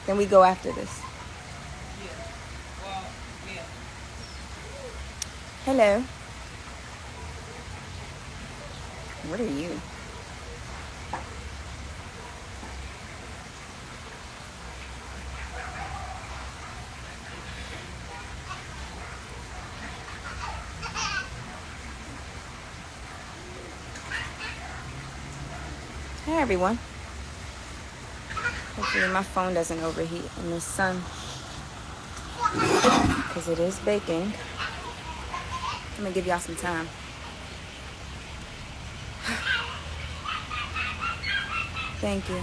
Then we go after this. Hello. What are you? Hey everyone. Hopefully my phone doesn't overheat in the sun, because it is baking. I'm gonna give y'all some time. Thank you.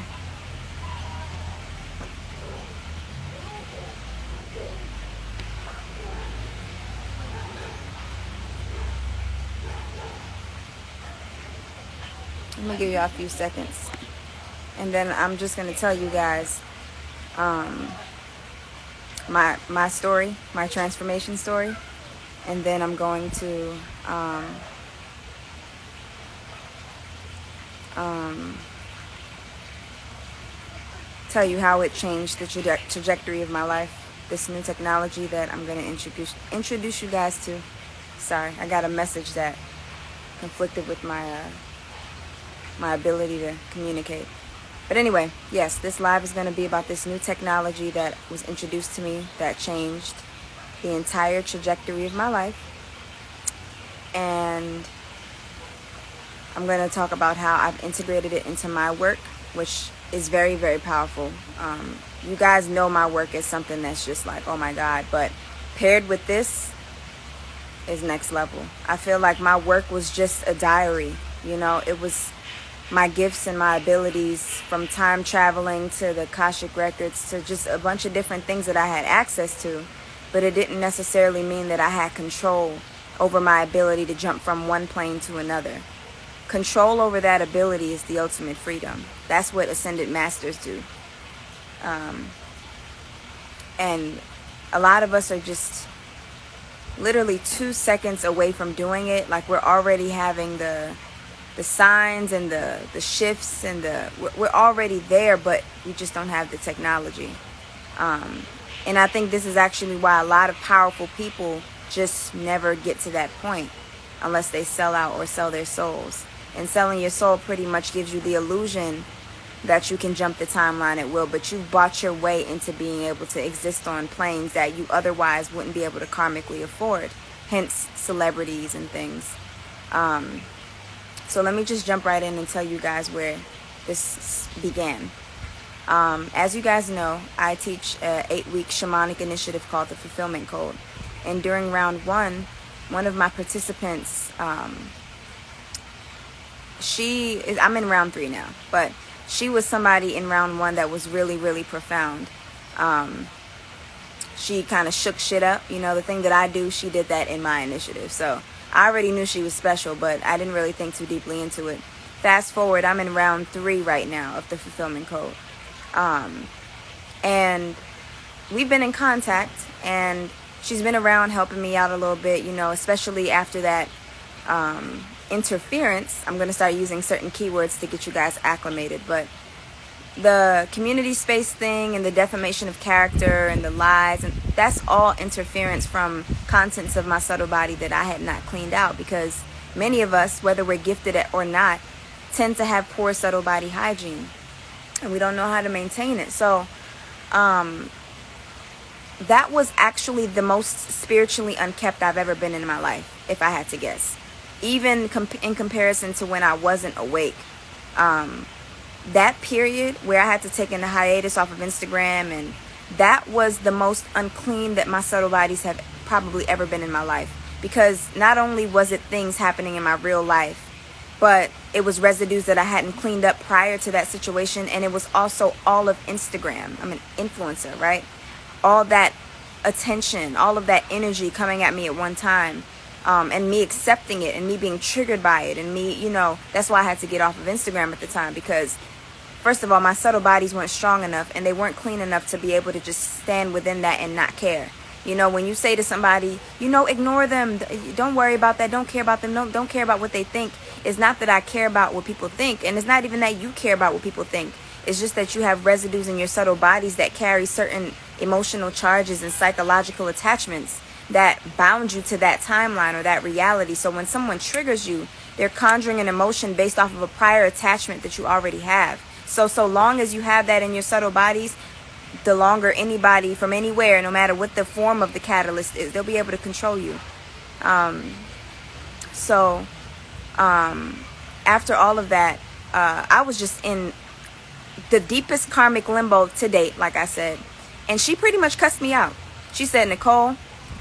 I'm gonna give y'all a few seconds, and then I'm just gonna tell you guys my story, my transformation story, and then I'm going to tell you how it changed the trajectory of my life. This new technology that I'm going to introduce you guys to. Sorry, I got a message that conflicted with my my ability to communicate. But anyway, yes, this live is going to be about this new technology that was introduced to me that changed the entire trajectory of my life. And I'm going to talk about how I've integrated it into my work, which is very, very powerful. You guys know my work is something that's just like, oh my God, but paired with this is next level. I feel like my work was just a diary, you know. It was my gifts and my abilities, from time traveling to the Akashic records to just a bunch of different things that I had access to, but it didn't necessarily mean that I had control over my ability to jump from one plane to another. Control over that ability is the ultimate freedom. That's what ascended masters do. And a lot of us are just literally 2 seconds away from doing it. Like, we're already having the signs and the shifts and we're already there, but we just don't have the technology. And I think this is actually why a lot of powerful people just never get to that point unless they sell out or sell their souls. And selling your soul pretty much gives you the illusion that you can jump the timeline at will, but you bought your way into being able to exist on planes that you otherwise wouldn't be able to karmically afford, hence celebrities and things. So let me just jump right in and tell you guys where this began. As you guys know, I teach an 8-week shamanic initiative called the Fulfillment Code. And during round one of my participants, I'm in round 3 now, but she was somebody in round 1 that was really, really profound. She kind of shook shit up. You know, the thing that I do, she did that in my initiative. So I already knew she was special, but I didn't really think too deeply into it. Fast forward, I'm in round 3 right now of the Fulfillment Code. And we've been in contact, and she's been around helping me out a little bit, you know, especially after that interference. I'm going to start using certain keywords to get you guys acclimated, but the community space thing and the defamation of character and the lies, and that's all interference from contents of my subtle body that I had not cleaned out, because many of us, whether we're gifted or not, tend to have poor subtle body hygiene, and we don't know how to maintain it. So that was actually the most spiritually unkept I've ever been in my life, if I had to guess, even in comparison to when I wasn't awake. That period where I had to take a hiatus off of Instagram, and that was the most unclean that my subtle bodies have probably ever been in my life, because not only was it things happening in my real life, but it was residues that I hadn't cleaned up prior to that situation, and it was also all of Instagram. I'm an influencer, right? All that attention, all of that energy coming at me at one time, and me accepting it and me being triggered by it, and me, you know, that's why I had to get off of Instagram at the time, because first of all, my subtle bodies weren't strong enough, and they weren't clean enough to be able to just stand within that and not care. You know, when you say to somebody, you know, ignore them, don't worry about that, don't care about them, don't care about what they think, it's not that I care about what people think, and it's not even that you care about what people think. It's just that you have residues in your subtle bodies that carry certain emotional charges and psychological attachments that bound you to that timeline or that reality. So when someone triggers you, they're conjuring an emotion based off of a prior attachment that you already have. So long as you have that in your subtle bodies, the longer anybody from anywhere, no matter what the form of the catalyst is, they'll be able to control you. After all of that, I was just in the deepest karmic limbo to date, like I said. And she pretty much cussed me out. She said, Nicole,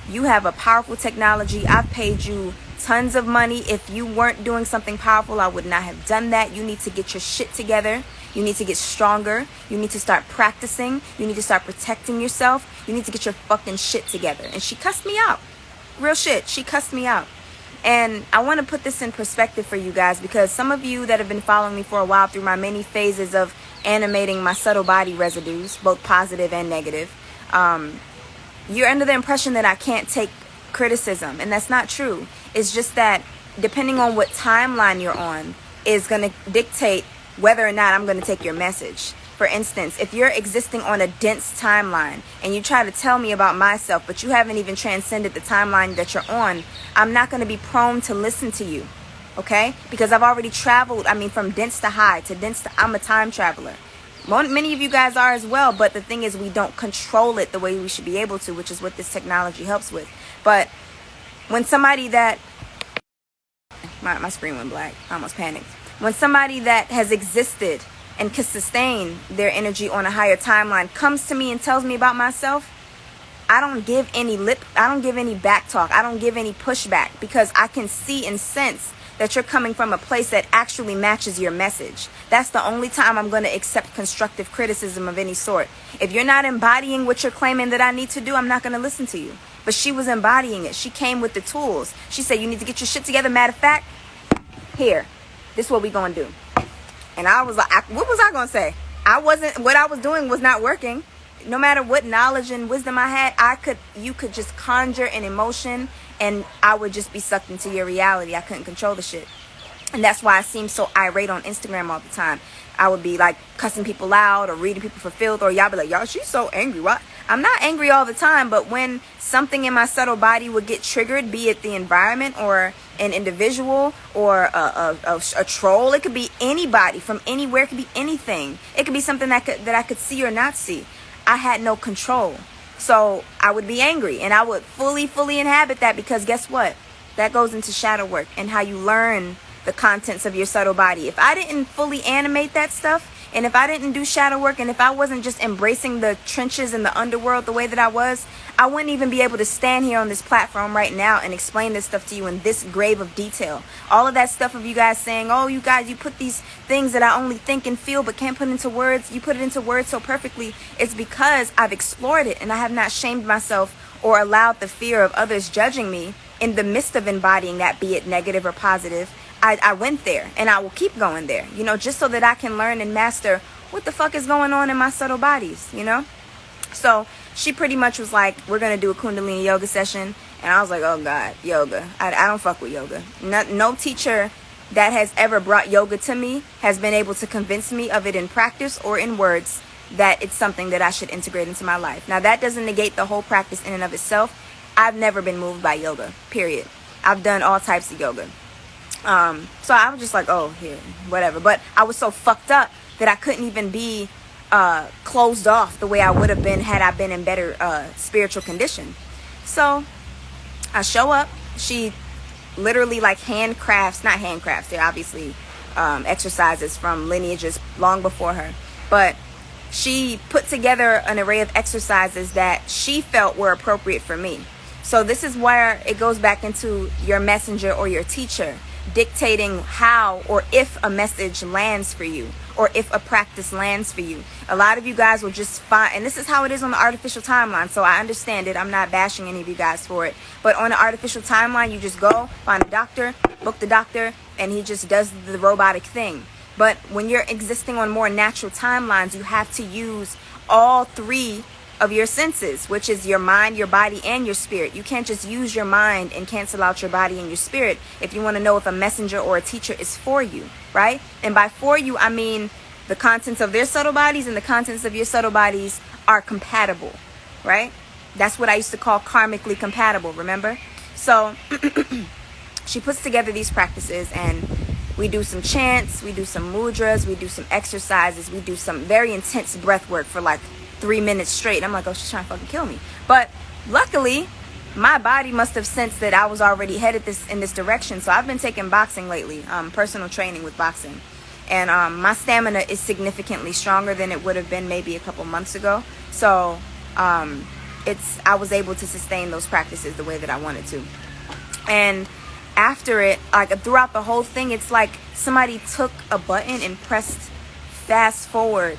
you have a powerful technology. I've paid you tons of money. If you weren't doing something powerful, I would not have done that. You need to get your shit together. You need to get stronger. You need to start practicing. You need to start protecting yourself. You need to get your fucking shit together. And she cussed me out. Real shit. She cussed me out. And I want to put this in perspective for you guys, because some of you that have been following me for a while through my many phases of animating my subtle body residues, both positive and negative, you're under the impression that I can't take criticism, and that's not true. It's just that depending on what timeline you're on is going to dictate whether or not I'm going to take your message. For instance, if you're existing on a dense timeline and you try to tell me about myself, but you haven't even transcended the timeline that you're on, I'm not going to be prone to listen to you, okay? Because I've already traveled, from dense to high to dense to, I'm a time traveler. Many of you guys are as well, but the thing is we don't control it the way we should be able to, which is what this technology helps with. But when somebody that, my screen went black, I almost panicked. When somebody that has existed and can sustain their energy on a higher timeline comes to me and tells me about myself, I don't give any back talk. I don't give any pushback, because I can see and sense that you're coming from a place that actually matches your message. That's the only time I'm going to accept constructive criticism of any sort. If you're not embodying what you're claiming that I need to do, I'm not going to listen to you. But she was embodying it. She came with the tools. She said, you need to get your shit together. Matter of fact, here, this is what we going to do. And I was like, what was I going to say? What I was doing was not working. No matter what knowledge and wisdom I had, you could just conjure an emotion and I would just be sucked into your reality. I couldn't control the shit. And that's why I seem so irate on Instagram all the time. I would be like cussing people out or reading people for filth, or y'all be like, y'all, she's so angry. What? I'm not angry all the time, but when something in my subtle body would get triggered, be it the environment or an individual or a troll, it could be anybody from anywhere, it could be anything. It could be something that I could see or not see. I had no control. So I would be angry and I would fully inhabit that, because guess what? That goes into shadow work and how you learn the contents of your subtle body. If I didn't fully animate that stuff, and if I didn't do shadow work, and if I wasn't just embracing the trenches and the underworld the way that I was, I wouldn't even be able to stand here on this platform right now and explain this stuff to you in this grave of detail. All of that stuff of you guys saying, oh, you guys, you put these things that I only think and feel but can't put into words, you put it into words so perfectly. It's because I've explored it and I have not shamed myself or allowed the fear of others judging me in the midst of embodying that, be it negative or positive. I went there and I will keep going there, just so that I can learn and master what the fuck is going on in my subtle bodies, So she pretty much was like, we're going to do a Kundalini yoga session. And I was like, oh God, yoga. I don't fuck with yoga. No teacher that has ever brought yoga to me has been able to convince me of it in practice or in words that it's something that I should integrate into my life. Now, that doesn't negate the whole practice in and of itself. I've never been moved by yoga, period. I've done all types of yoga. So I was just like, oh, here, whatever. But I was so fucked up that I couldn't even be closed off the way I would have been had I been in better spiritual condition. So I show up. She literally like not handcrafts. They're obviously exercises from lineages long before her. But she put together an array of exercises that she felt were appropriate for me. So this is where it goes back into your messenger or your teacher dictating how or if a message lands for you or if a practice lands for you. A lot of you guys will just find, and this is how it is on the artificial timeline, so I understand it. I'm not bashing any of you guys for it. But on the artificial timeline, you just go, find a doctor, book the doctor, and he just does the robotic thing. But when you're existing on more natural timelines, you have to use all three of your senses, which is your mind, your body, and your spirit. You can't just use your mind and cancel out your body and your spirit if you want to know if a messenger or a teacher is for you, right? And by for you, I mean the contents of their subtle bodies and the contents of your subtle bodies are compatible, right? That's what I used to call karmically compatible, remember? So she puts together these practices, and we do some chants, we do some mudras, we do some exercises, we do some very intense breath work for like 3 minutes straight. I'm like, oh, she's trying to fucking kill me. But luckily, my body must have sensed that I was already headed in this direction. So I've been taking boxing lately, personal training with boxing. And my stamina is significantly stronger than it would have been maybe a couple months ago. So I was able to sustain those practices the way that I wanted to. And after it, like throughout the whole thing, it's like somebody took a button and pressed fast forward.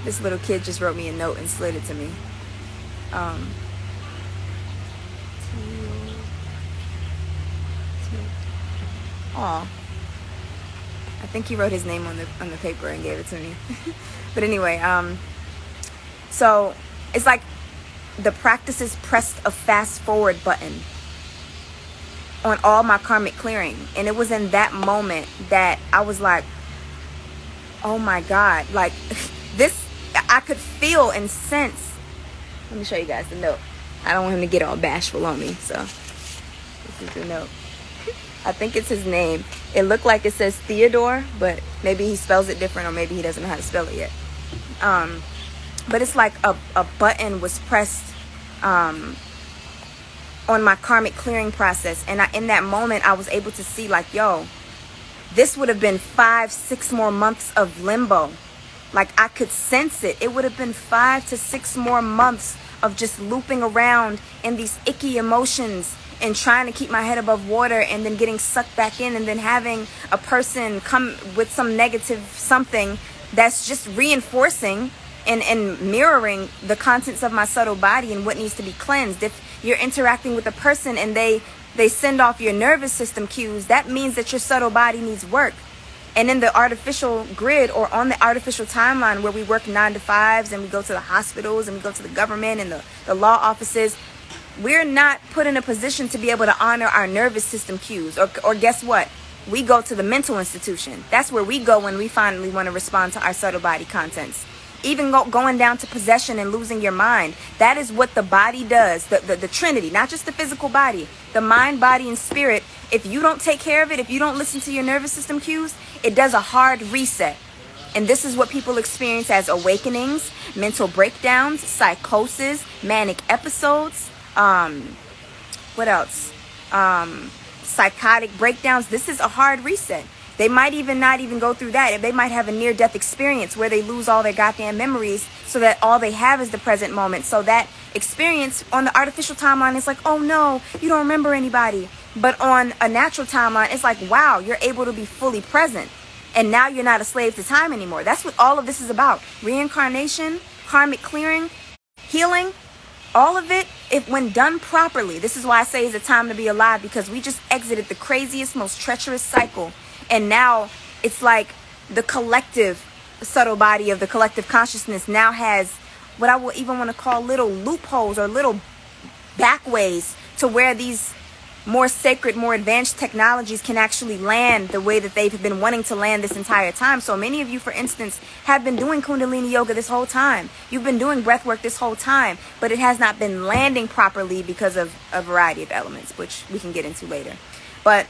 This little kid just wrote me a note and slid it to me. Oh, I think he wrote his name on the paper and gave it to me. But anyway, so it's like the practices pressed a fast forward button on all my karmic clearing. And it was in that moment that I was like, oh my God, like this, I could feel and sense. Let me show you guys the note. I don't want him to get all bashful on me, so this is the note. I think it's his name. It looked like it says Theodore, but maybe he spells it different, or maybe he doesn't know how to spell it yet. But it's like a button was pressed on my karmic clearing process. And in that moment, I was able to see like, yo, this would have been 5-6 more months of limbo. Like I could sense it. It would have been 5 to 6 more months of just looping around in these icky emotions and trying to keep my head above water, and then getting sucked back in, and then having a person come with some negative something that's just reinforcing and mirroring the contents of my subtle body and what needs to be cleansed. If you're interacting with a person and they send off your nervous system cues, that means that your subtle body needs work. And in the artificial grid, or on the artificial timeline where we work 9 to 5s and we go to the hospitals and we go to the government and the law offices, we're not put in a position to be able to honor our nervous system cues. Or guess what? We go to the mental institution. That's where we go when we finally want to respond to our subtle body contents. Even going down to possession and losing your mind. That is what the body does. The Trinity, not just the physical body. The mind, body, and spirit. If you don't take care of it, if you don't listen to your nervous system cues, it does a hard reset. And this is what people experience as awakenings, mental breakdowns, psychosis, manic episodes. What else? Psychotic breakdowns. This is a hard reset. They might even not even go through that. They might have a near-death experience where they lose all their goddamn memories, so that all they have is the present moment. So that experience on the artificial timeline is like, oh no, you don't remember anybody. But on a natural timeline, it's like, wow, you're able to be fully present. And now you're not a slave to time anymore. That's what all of this is about. Reincarnation, karmic clearing, healing. All of it, if when done properly, this is why I say it's a time to be alive, because we just exited the craziest, most treacherous cycle. And now it's like the collective subtle body of the collective consciousness now has what I will even want to call little loopholes or little backways to where these more sacred, more advanced technologies can actually land the way that they've been wanting to land this entire time. So many of you, for instance, have been doing Kundalini yoga this whole time. You've been doing breath work this whole time, but it has not been landing properly because of a variety of elements, which we can get into later. But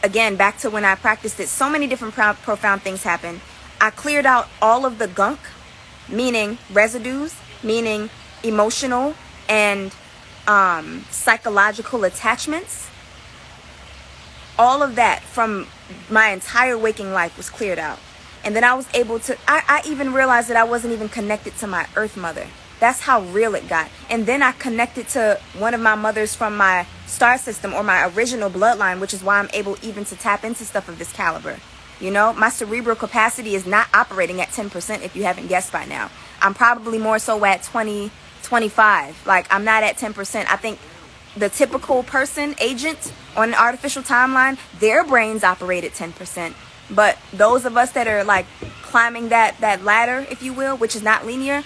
again, back to when I practiced it, so many different profound things happened. I cleared out all of the gunk, meaning residues, meaning emotional and psychological attachments. All of that from my entire waking life was cleared out. And then I was able to, I even realized that I wasn't even connected to my earth mother. That's how real it got. And then I connected to one of my mothers from my star system, or my original bloodline, which is why I'm able even to tap into stuff of this caliber. You know, my cerebral capacity is not operating at 10%, if you haven't guessed by now. I'm probably more so at 20, 25. Like, I'm not at 10%. I think the typical person, agent on an artificial timeline, their brains operate at 10%. But those of us that are like climbing that ladder, if you will, which is not linear,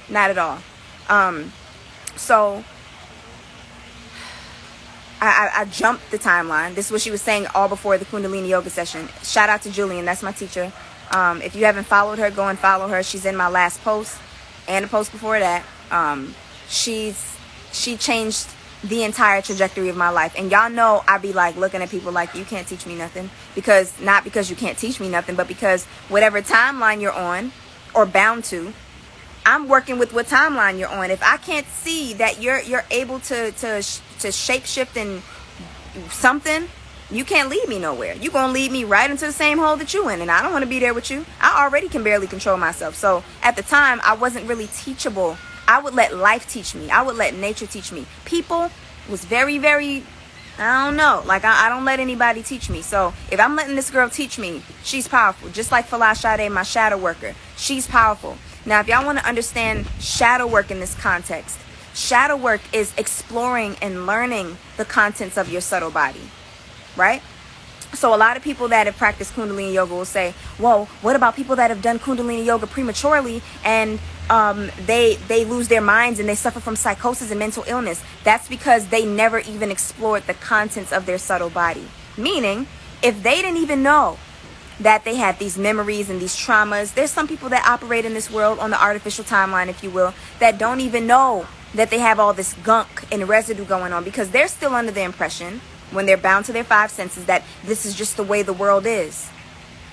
not at all. So I jumped the timeline. This is what she was saying all before the Kundalini yoga session. Shout out to Julian. That's my teacher. If you haven't followed her, go and follow her. She's in my last post and the post before that. She changed the entire trajectory of my life. And y'all know I be like looking at people like, you can't teach me nothing. Not because you can't teach me nothing, but because whatever timeline you're on or bound to, I'm working with what timeline you're on. If I can't see that you're able to shape shift in something, you can't lead me nowhere. You're going to lead me right into the same hole that you in, and I don't want to be there with you. I already can barely control myself. So at the time, I wasn't really teachable. I would let life teach me. I would let nature teach me. People was very, very, I don't know. Like, I don't let anybody teach me. So if I'm letting this girl teach me, she's powerful. Just like Falashade, my shadow worker. She's powerful. Now, if y'all want to understand shadow work in this context, shadow work is exploring and learning the contents of your subtle body, right? So a lot of people that have practiced Kundalini yoga will say, whoa, what about people that have done Kundalini yoga prematurely and they lose their minds and they suffer from psychosis and mental illness? That's because they never even explored the contents of their subtle body. Meaning, if they didn't even know that they had these memories and these traumas, there's some people that operate in this world on the artificial timeline, if you will, that don't even know that they have all this gunk and residue going on, because they're still under the impression, when they're bound to their five senses, that this is just the way the world is.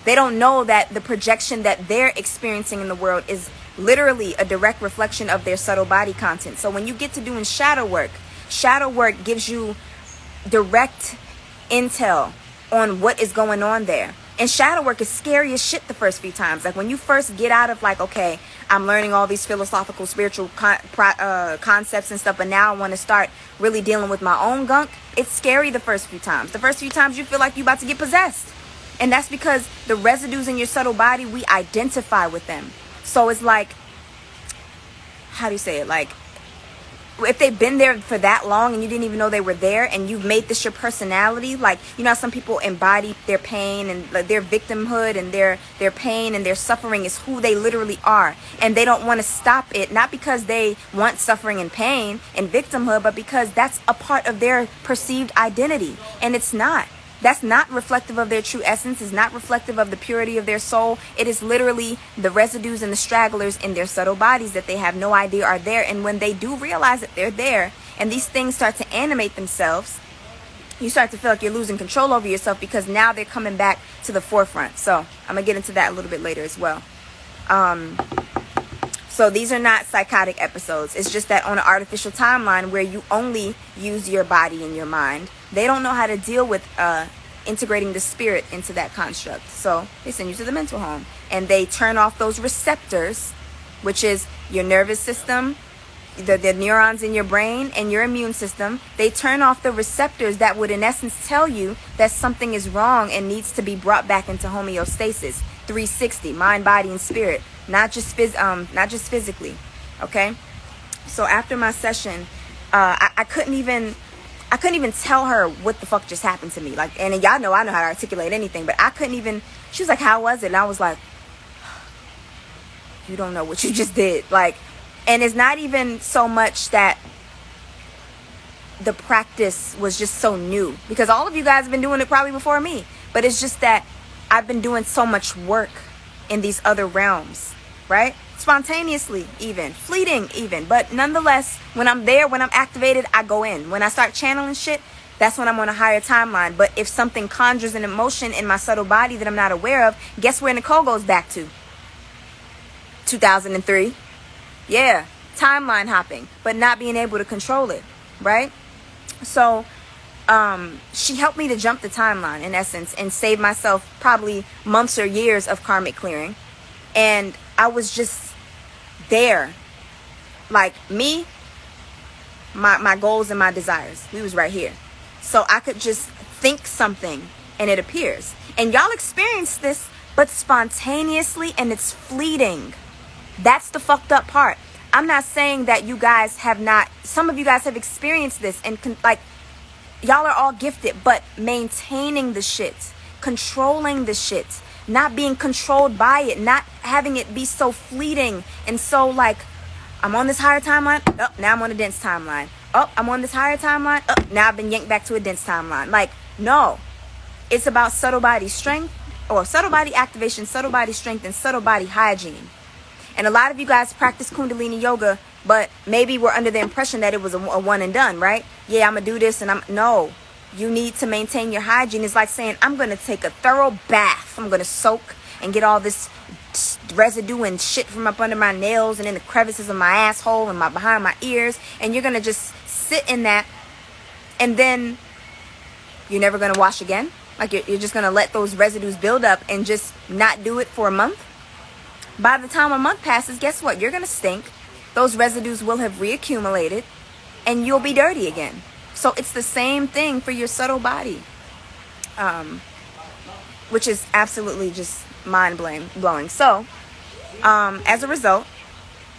They don't know that the projection that they're experiencing in the world is literally a direct reflection of their subtle body content. So when you get to doing shadow work gives you direct intel on what is going on there. And shadow work is scary as shit the first few times. Like when you first get out of like, okay, I'm learning all these philosophical, spiritual concepts and stuff, but now I want to start really dealing with my own gunk. It's scary the first few times. The first few times you feel like you're about to get possessed. And that's because the residues in your subtle body, we identify with them. So it's like, how do you say it? Like, if they've been there for that long and you didn't even know they were there, and you've made this your personality, like, you know how some people embody their pain and like, their victimhood, and their pain and their suffering is who they literally are, and they don't want to stop it, not because they want suffering and pain and victimhood, but because that's a part of their perceived identity, and it's not. That's not reflective of their true essence. It's not reflective of the purity of their soul. It is literally the residues and the stragglers in their subtle bodies that they have no idea are there. And when they do realize that they're there and these things start to animate themselves, you start to feel like you're losing control over yourself, because now they're coming back to the forefront. So I'm going to get into that a little bit later as well. So these are not psychotic episodes. It's just that on an artificial timeline where you only use your body and your mind, they don't know how to deal with integrating the spirit into that construct. So they send you to the mental home and they turn off those receptors, which is your nervous system, the neurons in your brain, and your immune system. They turn off the receptors that would in essence tell you that something is wrong and needs to be brought back into homeostasis. 360, mind, body, and spirit, not just physically. Okay, so after my session, I couldn't even tell her what the fuck just happened to me. Like, and y'all know I know how to articulate anything, but I couldn't even. She was like, "How was it?" And I was like, "You don't know what you just did." Like, and it's not even so much that the practice was just so new, because all of you guys have been doing it probably before me, but it's just that I've been doing so much work in these other realms, right? Spontaneously even, fleeting even, but nonetheless, when I'm there, when I'm activated, I go in. When I start channeling shit, that's when I'm on a higher timeline. But if something conjures an emotion in my subtle body that I'm not aware of, guess where Nicole goes back to? 2003. Yeah, timeline hopping, but not being able to control it, right? So she helped me to jump the timeline in essence and save myself probably months or years of karmic clearing. And I was just there, like me, my goals and my desires, we was right here. So I could just think something and it appears. And y'all experience this, but spontaneously, and it's fleeting. That's the fucked up part. I'm not saying that you guys have not, some of you guys have experienced this, and like, y'all are all gifted, but maintaining the shit, controlling the shit, not being controlled by it, not having it be so fleeting and so like, I'm on this higher timeline, oh, now I'm on a dense timeline. Oh, I'm on this higher timeline. Oh, now I've been yanked back to a dense timeline. Like, no. It's about subtle body strength, or subtle body activation, subtle body strength, and subtle body hygiene. And a lot of you guys practice Kundalini yoga, but maybe we're under the impression that it was a one and done, right? Yeah, I'm going to do this, and no. You need to maintain your hygiene. It's like saying, I'm going to take a thorough bath. I'm going to soak and get all this residue and shit from up under my nails and in the crevices of my asshole and behind my ears. And you're going to just sit in that, and then you're never going to wash again. Like, you're just going to let those residues build up and just not do it for a month. By the time a month passes, guess what? You're going to stink. Those residues will have reaccumulated, and you'll be dirty again. So it's the same thing for your subtle body, which is absolutely just mind-blowing. So as a result,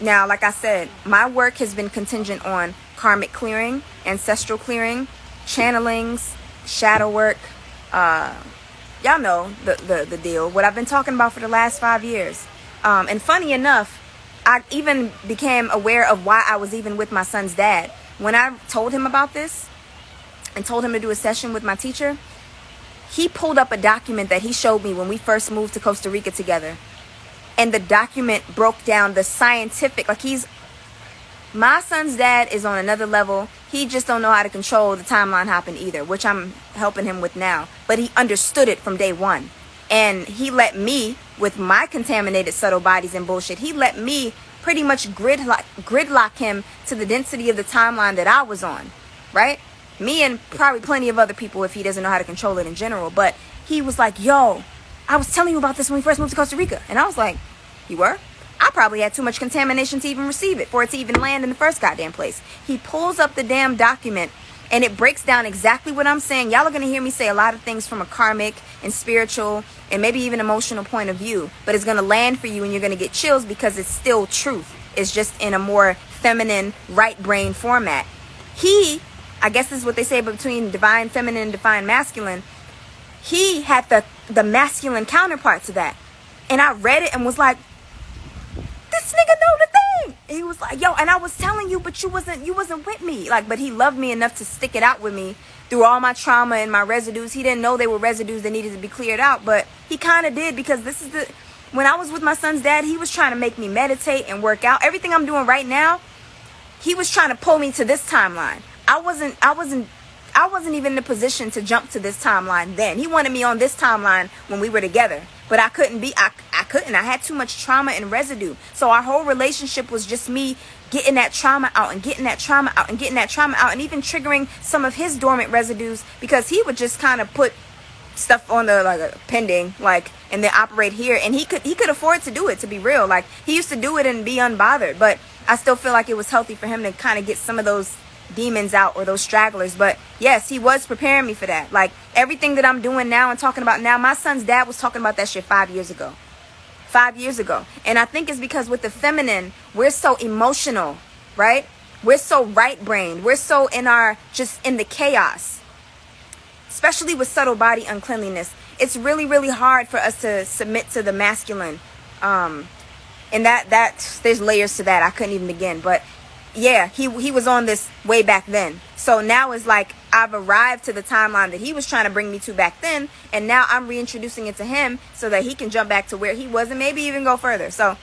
now, like I said, my work has been contingent on karmic clearing, ancestral clearing, channelings, shadow work. Y'all know the deal, what I've been talking about for the last 5 years. And funny enough, I even became aware of why I was even with my son's dad. When I told him about this and told him to do a session with my teacher, he pulled up a document that he showed me when we first moved to Costa Rica together. And the document broke down the scientific, like, my son's dad is on another level. He just don't know how to control the timeline hopping either, which I'm helping him with now. But he understood it from day one. And he let me, with my contaminated subtle bodies and bullshit, he let me pretty much gridlock him to the density of the timeline that I was on, right? Me and probably plenty of other people if he doesn't know how to control it in general. But he was like, yo, I was telling you about this when we first moved to Costa Rica. And I was like, you were? I probably had too much contamination to even receive it, for it to even land in the first goddamn place. He pulls up the damn document, and it breaks down exactly what I'm saying. Y'all are going to hear me say a lot of things from a karmic and spiritual and maybe even emotional point of view. But it's going to land for you, and you're going to get chills because it's still truth. It's just in a more feminine, right brain format. I guess this is what they say between divine feminine and divine masculine. He had the masculine counterpart to that. And I read it and was like, this nigga know the thing. And he was like, yo, and I was telling you, but you wasn't with me. Like, but he loved me enough to stick it out with me through all my trauma and my residues. He didn't know they were residues that needed to be cleared out, but he kind of did, because when I was with my son's dad, he was trying to make me meditate and work out. Everything I'm doing right now, he was trying to pull me to this timeline. I wasn't even in a position to jump to this timeline then. He wanted me on this timeline when we were together. But I couldn't be. I couldn't. I had too much trauma and residue. So our whole relationship was just me getting that trauma out and getting that trauma out and getting that trauma out, and even triggering some of his dormant residues, because he would just kind of put stuff on the, like, pending, like, and then operate here. And he could afford to do it, to be real. Like, he used to do it and be unbothered. But I still feel like it was healthy for him to kind of get some of those demons out, or those stragglers. But yes, he was preparing me for that. Like, everything that I'm doing now and talking about now, my son's dad was talking about that shit 5 years ago. 5 years ago. And I think it's because with the feminine, we're so emotional, right? We're so right-brained. We're so just in the chaos. Especially with subtle body uncleanliness. It's really, really hard for us to submit to the masculine. And that there's layers to that. I couldn't even begin. But yeah, he was on this way back then. So now it's like I've arrived to the timeline that he was trying to bring me to back then, and now I'm reintroducing it to him so that he can jump back to where he was and maybe even go further. So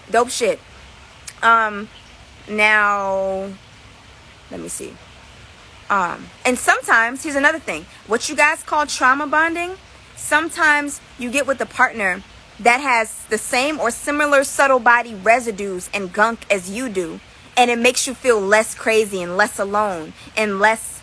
dope shit. Now let me see. And sometimes, here's another thing, what you guys call trauma bonding, sometimes you get with a partner that has the same or similar subtle body residues and gunk as you do. And it makes you feel less crazy and less alone and less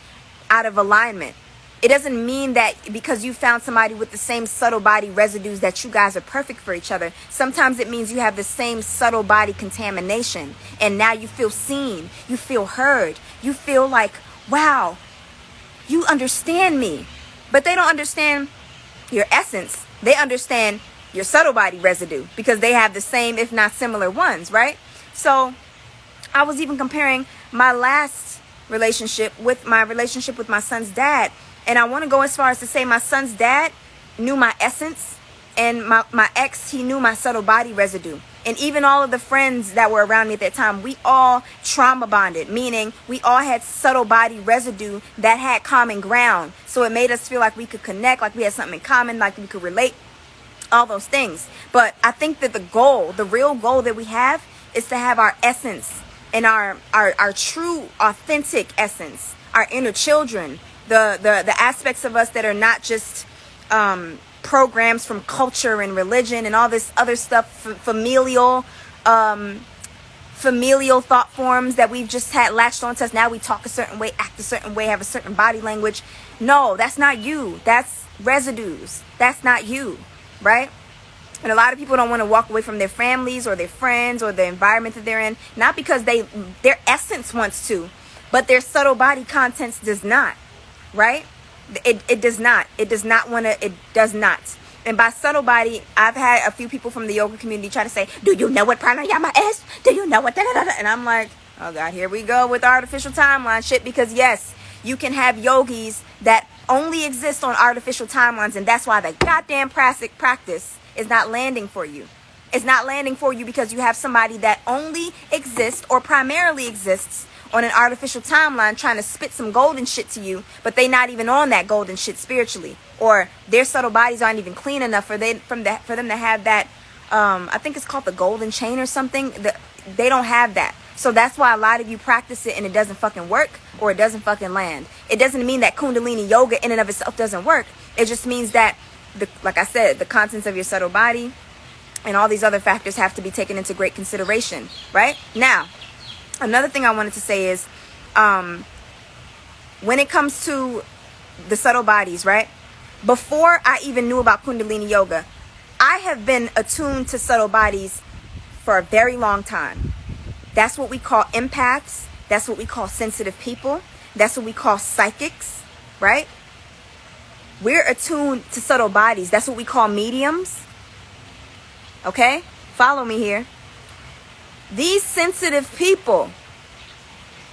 out of alignment. It doesn't mean that because you found somebody with the same subtle body residues that you guys are perfect for each other. Sometimes it means you have the same subtle body contamination. And now you feel seen. You feel heard. You feel like, wow, you understand me. But they don't understand your essence. They understand your subtle body residue because they have the same, if not similar ones, right? So I was even comparing my last relationship with my son's dad. And I want to go as far as to say my son's dad knew my essence, and my ex, he knew my subtle body residue. And even all of the friends that were around me at that time, we all trauma bonded, meaning we all had subtle body residue that had common ground. So it made us feel like we could connect, like we had something in common, like we could relate, all those things. But I think that the real goal that we have is to have our essence and our true, authentic essence, our inner children, the aspects of us that are not just programs from culture and religion and all this other stuff, familial thought forms that we've just had latched onto us. Now we talk a certain way, act a certain way, have a certain body language. No, that's not you. That's residues. That's not you, right? And a lot of people don't want to walk away from their families or their friends or the environment that they're in, not because their essence wants to, but their subtle body contents does not, right? It does not. It does not want to. It does not. And by subtle body, I've had a few people from the yoga community try to say, do you know what pranayama is? Do you know what da-da-da-da? And I'm like, oh God, here we go with artificial timeline shit. Because yes, you can have yogis that only exist on artificial timelines. And that's why the goddamn practice is not landing for you. It's not landing for you because you have somebody that only exists or primarily exists on an artificial timeline trying to spit some golden shit to you, but they not even on that golden shit spiritually, or their subtle bodies aren't even clean enough for them to have that. I think it's called the golden chain or something. They don't have that. So that's why a lot of you practice it and it doesn't fucking work, or it doesn't fucking land. It doesn't mean that Kundalini yoga in and of itself doesn't work. It just means that, like I said, the contents of your subtle body and all these other factors have to be taken into great consideration, right? Now, another thing I wanted to say is, when it comes to the subtle bodies, right? Before I even knew about Kundalini yoga, I have been attuned to subtle bodies for a very long time. That's what we call empaths. That's what we call sensitive people. That's what we call psychics, right? We're attuned to subtle bodies. That's what we call mediums. Okay? Follow me here. These sensitive people,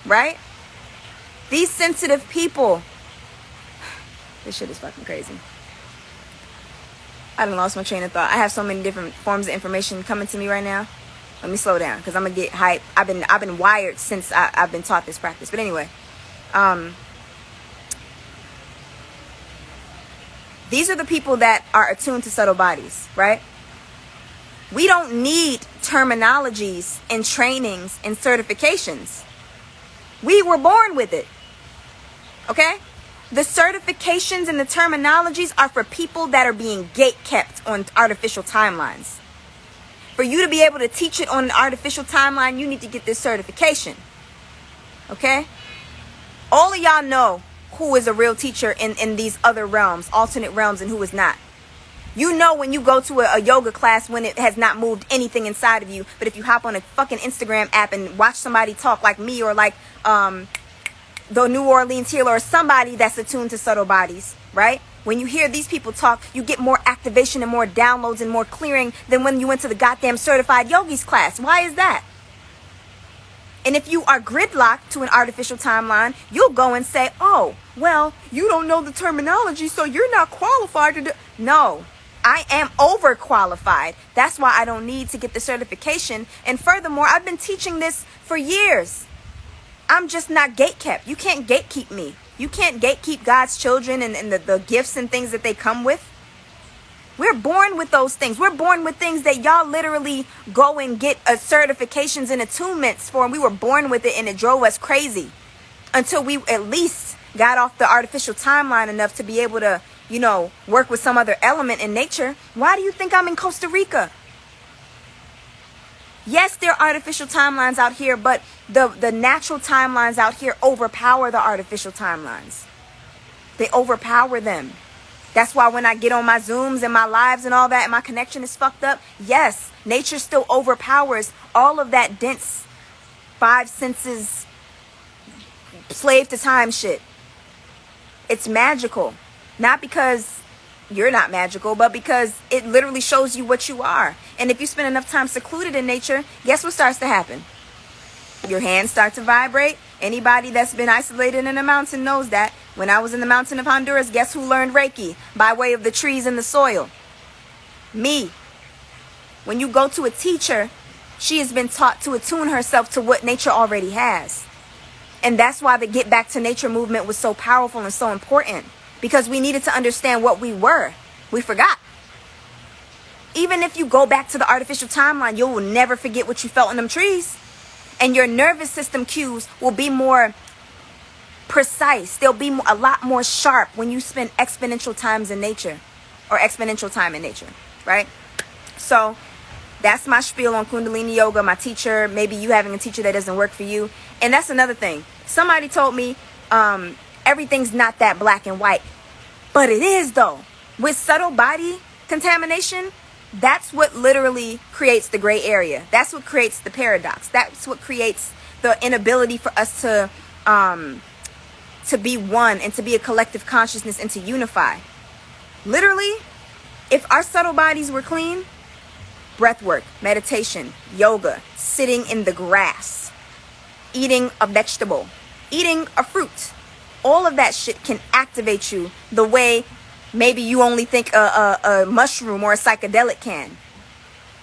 right? These sensitive people. This shit is fucking crazy. I done lost my train of thought. I have so many different forms of information coming to me right now. Let me slow down because I'm gonna get hype. I've been wired since I've been taught this practice. But anyway, these are the people that are attuned to subtle bodies, right? We don't need terminologies and trainings and certifications. We were born with it. Okay? The certifications and the terminologies are for people that are being gate-kept on artificial timelines. For you to be able to teach it on an artificial timeline, you need to get this certification. Okay? All of y'all know who is a real teacher in these other realms, alternate realms, and who is not. You know when you go to a yoga class when it has not moved anything inside of you. But if you hop on a fucking Instagram app and watch somebody talk like me or like the New Orleans healer or somebody that's attuned to subtle bodies, right? When you hear these people talk, you get more activation and more downloads and more clearing than when you went to the goddamn certified yogis class. Why is that? And if you are gridlocked to an artificial timeline, you'll go and say, oh, well, you don't know the terminology, so you're not qualified to do. No, I am overqualified. That's why I don't need to get the certification. And furthermore, I've been teaching this for years. I'm just not gatekept. You can't gatekeep me. You can't gatekeep God's children and the gifts and things that they come with. We're born with those things. We're born with things that y'all literally go and get certifications and attunements for. And we were born with it and it drove us crazy until we at least got off the artificial timeline enough to be able to, you know, work with some other element in nature. Why do you think I'm in Costa Rica? Yes, there are artificial timelines out here, but the natural timelines out here overpower the artificial timelines. They overpower them. That's why when I get on my Zooms and my lives and all that and my connection is fucked up, yes, nature still overpowers all of that dense five senses slave to time shit. It's magical. Not because you're not magical, but because it literally shows you what you are. And if you spend enough time secluded in nature, guess what starts to happen? Your hands start to vibrate. Anybody that's been isolated in a mountain knows that. When I was in the mountain of Honduras, guess who learned Reiki? By way of the trees and the soil. Me. When you go to a teacher She has been taught to attune herself to what nature already has. And that's why the Get Back to Nature movement was so powerful and so important. Because we needed to understand what we were. We forgot. Even if you go back to the artificial timeline, you will never forget what you felt in them trees. And your nervous system cues will be more precise. They'll be a lot more sharp when you spend exponential times in nature. Or exponential time in nature. Right? So that's my spiel on Kundalini Yoga, my teacher. Maybe you having a teacher that doesn't work for you. And that's another thing. Somebody told me everything's not that black and white. But it is, though. With subtle body contamination, that's what literally creates the gray area. That's what creates the paradox. That's what creates the inability for us to be one and to be a collective consciousness and to unify. Literally, if our subtle bodies were clean, breath work, meditation, yoga, sitting in the grass, eating a vegetable, eating a fruit, all of that shit can activate you the way maybe you only think a mushroom or a psychedelic can.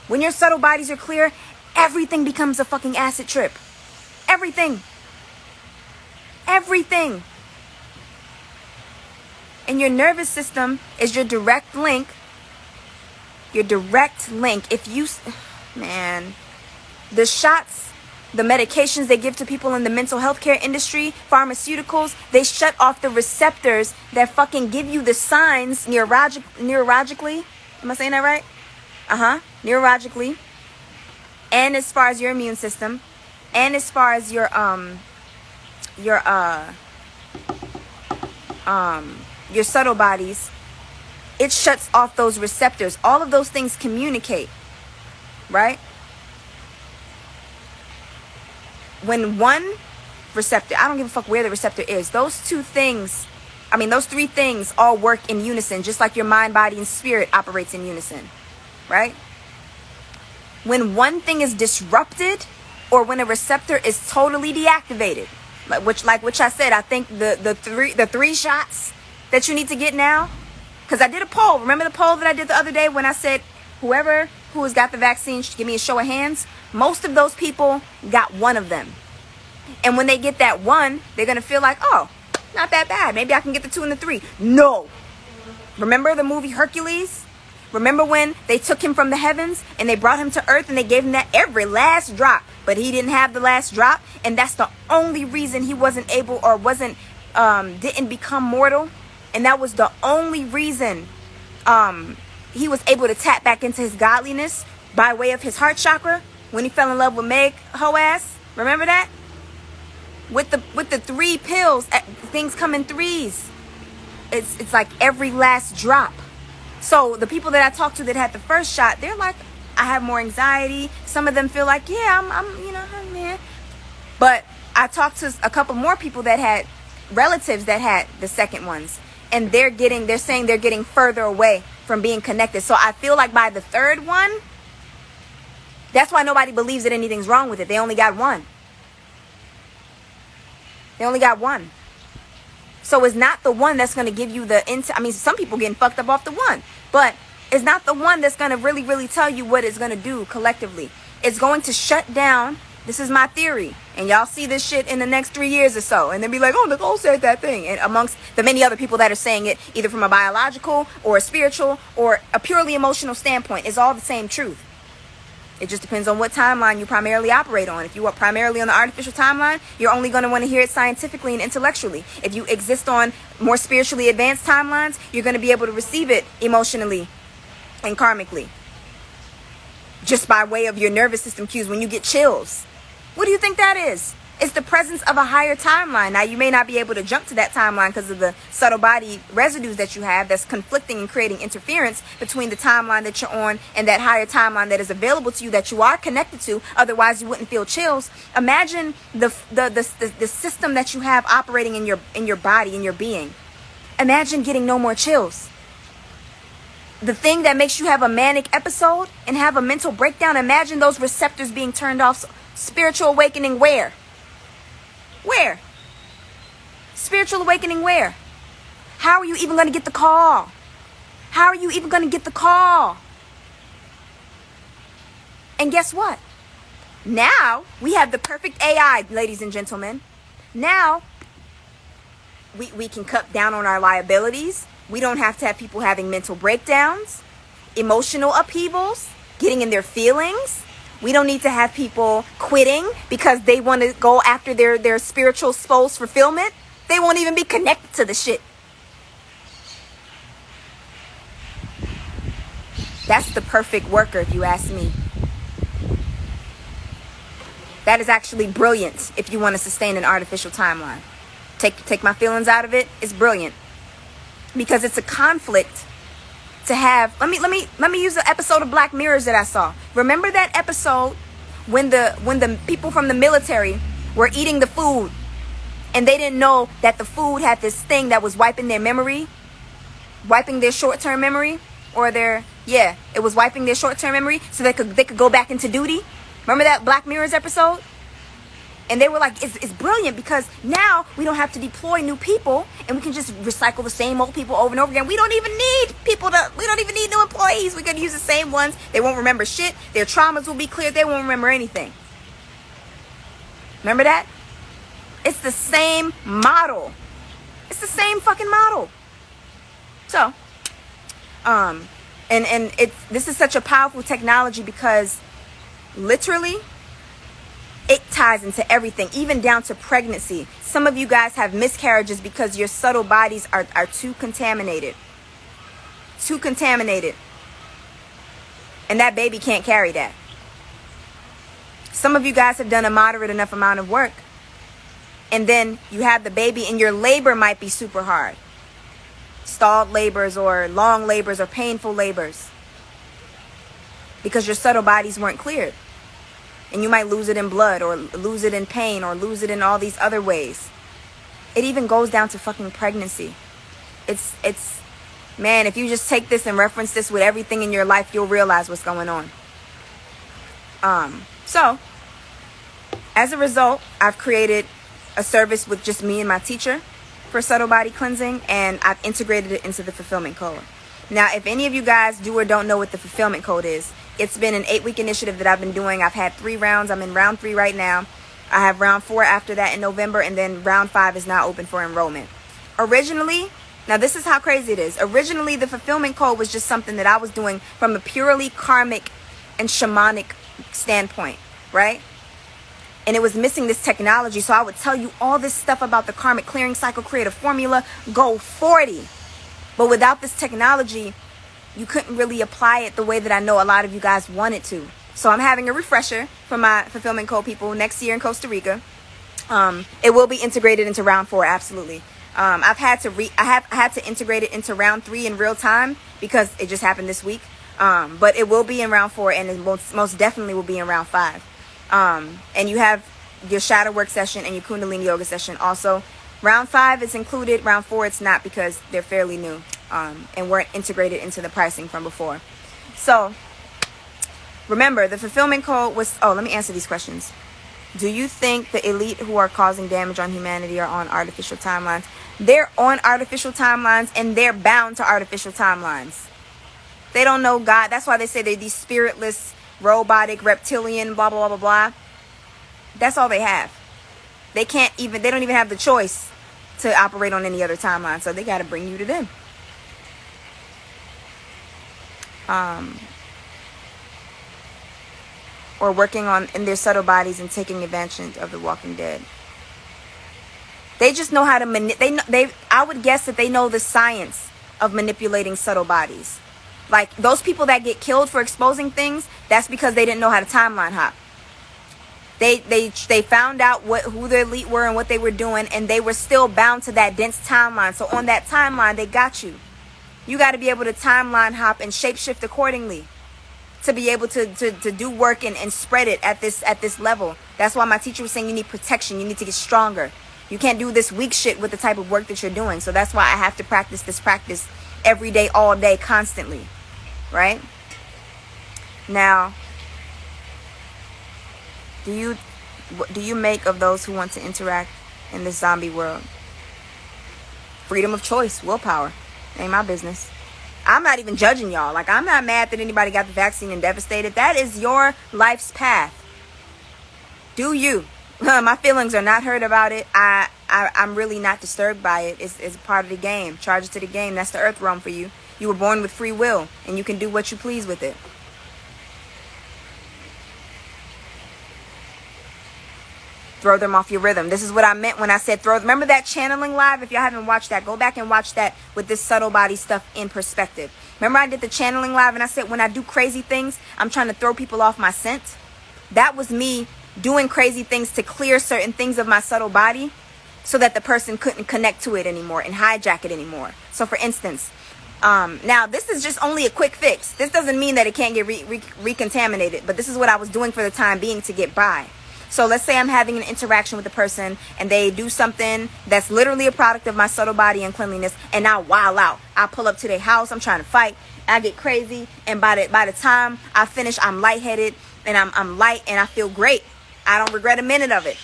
When your subtle bodies are clear, everything becomes a fucking acid trip. Everything. Everything. And your nervous system is your direct link. Your direct link. If you, man, the shots, the medications they give to people in the mental health care industry, pharmaceuticals, they shut off the receptors that fucking give you the signs neurologically. Am I saying that right? Neurologically. And as far as your immune system, and as far as your subtle bodies, it shuts off those receptors. All of those things communicate, right? When one receptor, I don't give a fuck where the receptor is, those three things all work in unison, just like your mind, body, and spirit operates in unison, right? When one thing is disrupted, or when a receptor is totally deactivated, which I said, I think the three shots that you need to get now, because I did a poll. Remember the poll that I did the other day when I said whoever who has got the vaccine should give me a show of hands? Most of those people got one of them. And when they get that one, they're going to feel like, oh, not that bad. Maybe I can get the 2 and the 3. No. Remember the movie Hercules? Remember when they took him from the heavens and they brought him to earth and they gave him that every last drop, but he didn't have the last drop, and that's the only reason he wasn't able or didn't become mortal, and that was the only reason he was able to tap back into his godliness by way of his heart chakra when he fell in love with Meg hoe ass. Remember that? With the 3 pills, things come in threes. It's like every last drop. So the people that I talked to that had the first shot, they're like, I have more anxiety. Some of them feel like, yeah, I'm man. But I talked to a couple more people that had relatives that had the second ones, and they're saying they're getting further away from being connected. So I feel like by the third one, that's why nobody believes that anything's wrong with it. They only got one. So it's not the one that's going to give you some people getting fucked up off the one, but it's not the one that's going to really, really tell you what it's going to do collectively. It's going to shut down. This is my theory. And y'all see this shit in the next 3 years or so. And they'll be like, oh, Nicole said that thing. And amongst the many other people that are saying it, either from a biological or a spiritual or a purely emotional standpoint, it's all the same truth. It just depends on what timeline you primarily operate on. If you are primarily on the artificial timeline, you're only going to want to hear it scientifically and intellectually. If you exist on more spiritually advanced timelines, you're going to be able to receive it emotionally and karmically. Just by way of your nervous system cues when you get chills. What do you think that is? It's the presence of a higher timeline. Now, you may not be able to jump to that timeline because of the subtle body residues that you have that's conflicting and creating interference between the timeline that you're on and that higher timeline that is available to you that you are connected to. Otherwise, you wouldn't feel chills. Imagine the system that you have operating in your body, in your being. Imagine getting no more chills. The thing that makes you have a manic episode and have a mental breakdown, imagine those receptors being turned off. Spiritual awakening where? Where? Spiritual awakening where? How are you even going to get the call? How are you even going to get the call? And guess what? Now we have the perfect AI, ladies and gentlemen. Now we can cut down on our liabilities. We don't have to have people having mental breakdowns, emotional upheavals, getting in their feelings. We don't need to have people quitting because they want to go after their spiritual soul's fulfillment. They won't even be connected to the shit. That's the perfect worker, if you ask me. That is actually brilliant if you want to sustain an artificial timeline. Take my feelings out of it. It's brilliant. Because it's a conflict to have. Let me use the episode of Black Mirrors that I saw. Remember that episode when the people from the military were eating the food and they didn't know that the food had this thing that was wiping their memory, wiping their short-term memory, or it was wiping their short-term memory so they could go back into duty. Remember that Black Mirrors episode? And they were like, it's brilliant because now we don't have to deploy new people and we can just recycle the same old people over and over again. We don't even need new employees. We can use the same ones. They won't remember shit. Their traumas will be cleared. They won't remember anything. Remember that? It's the same model. It's the same fucking model. So, this is such a powerful technology because literally it ties into everything, even down to pregnancy. Some of you guys have miscarriages because your subtle bodies are too contaminated. Too contaminated. And that baby can't carry that. Some of you guys have done a moderate enough amount of work. And then you have the baby and your labor might be super hard. Stalled labors or long labors or painful labors. Because your subtle bodies weren't cleared. And you might lose it in blood or lose it in pain or lose it in all these other ways. It even goes down to fucking pregnancy. It's man, if you just take this and reference this with everything in your life, you'll realize what's going on. So, as a result, I've created a service with just me and my teacher for subtle body cleansing, and I've integrated it into the fulfillment code. Now, if any of you guys do or don't know what the fulfillment code is, it's been an 8-week initiative that I've been doing. I've had 3 rounds. I'm in round 3 right now. I have round 4 after that in November, and then round 5 is now open for enrollment. Originally, now this is how crazy it is. Originally, the fulfillment code was just something that I was doing from a purely karmic and shamanic standpoint, right? And it was missing this technology, so I would tell you all this stuff about the karmic clearing cycle, create a formula, go 40. But without this technology, you couldn't really apply it the way that I know a lot of you guys wanted to. So I'm having a refresher for my fulfillment code people next year in Costa Rica. It will be integrated into round 4, absolutely. I had to integrate it into round 3 in real time because it just happened this week. But it will be in round 4, and it most definitely will be in round 5. And you have your shadow work session and your Kundalini yoga session also. Round 5 is included. Round 4 it's not because they're fairly new and weren't integrated into the pricing from before. So remember, the fulfillment code was... Oh, let me answer these questions. Do you think the elite who are causing damage on humanity are on artificial timelines? They're on artificial timelines, and they're bound to artificial timelines. They don't know God. That's why they say they're these spiritless, robotic, reptilian, blah, blah, blah, blah, blah. That's all they have. They don't even have the choice to operate on any other timeline. So they got to bring you to them. Or working in their subtle bodies and taking advantage of the Walking Dead. They just know how to I would guess that they know the science of manipulating subtle bodies. Like those people that get killed for exposing things, that's because they didn't know how to timeline hop. They found out who the elite were and what they were doing, and they were still bound to that dense timeline. So on that timeline, they got you. You got to be able to timeline hop and shapeshift accordingly to be able to do work and spread it at this level. That's why my teacher was saying you need protection. You need to get stronger. You can't do this weak shit with the type of work that you're doing. So that's why I have to practice this practice every day, all day, constantly. Right? Now, what do you make of those who want to interact in this zombie world? Freedom of choice, willpower. Ain't my business. I'm not even judging y'all. Like, I'm not mad that anybody got the vaccine and devastated. That is your life's path. Do you. My feelings are not hurt about it. I'm really not disturbed by it. It's part of the game. Charge it to the game. That's the earth realm for you. You were born with free will, and you can do what you please with it. Throw them off your rhythm. This is what I meant when I said throw. Remember that channeling live? If y'all haven't watched that, go back and watch that with this subtle body stuff in perspective. Remember I did the channeling live and I said when I do crazy things, I'm trying to throw people off my scent. That was me doing crazy things to clear certain things of my subtle body so that the person couldn't connect to it anymore and hijack it anymore. So for instance, now this is just only a quick fix. This doesn't mean that it can't get recontaminated, but this is what I was doing for the time being to get by. So let's say I'm having an interaction with a person and they do something that's literally a product of my subtle body and cleanliness, and I wild out. I pull up to their house, I'm trying to fight, I get crazy, and by the time I finish, I'm lightheaded and I'm light and I feel great. I don't regret a minute of it.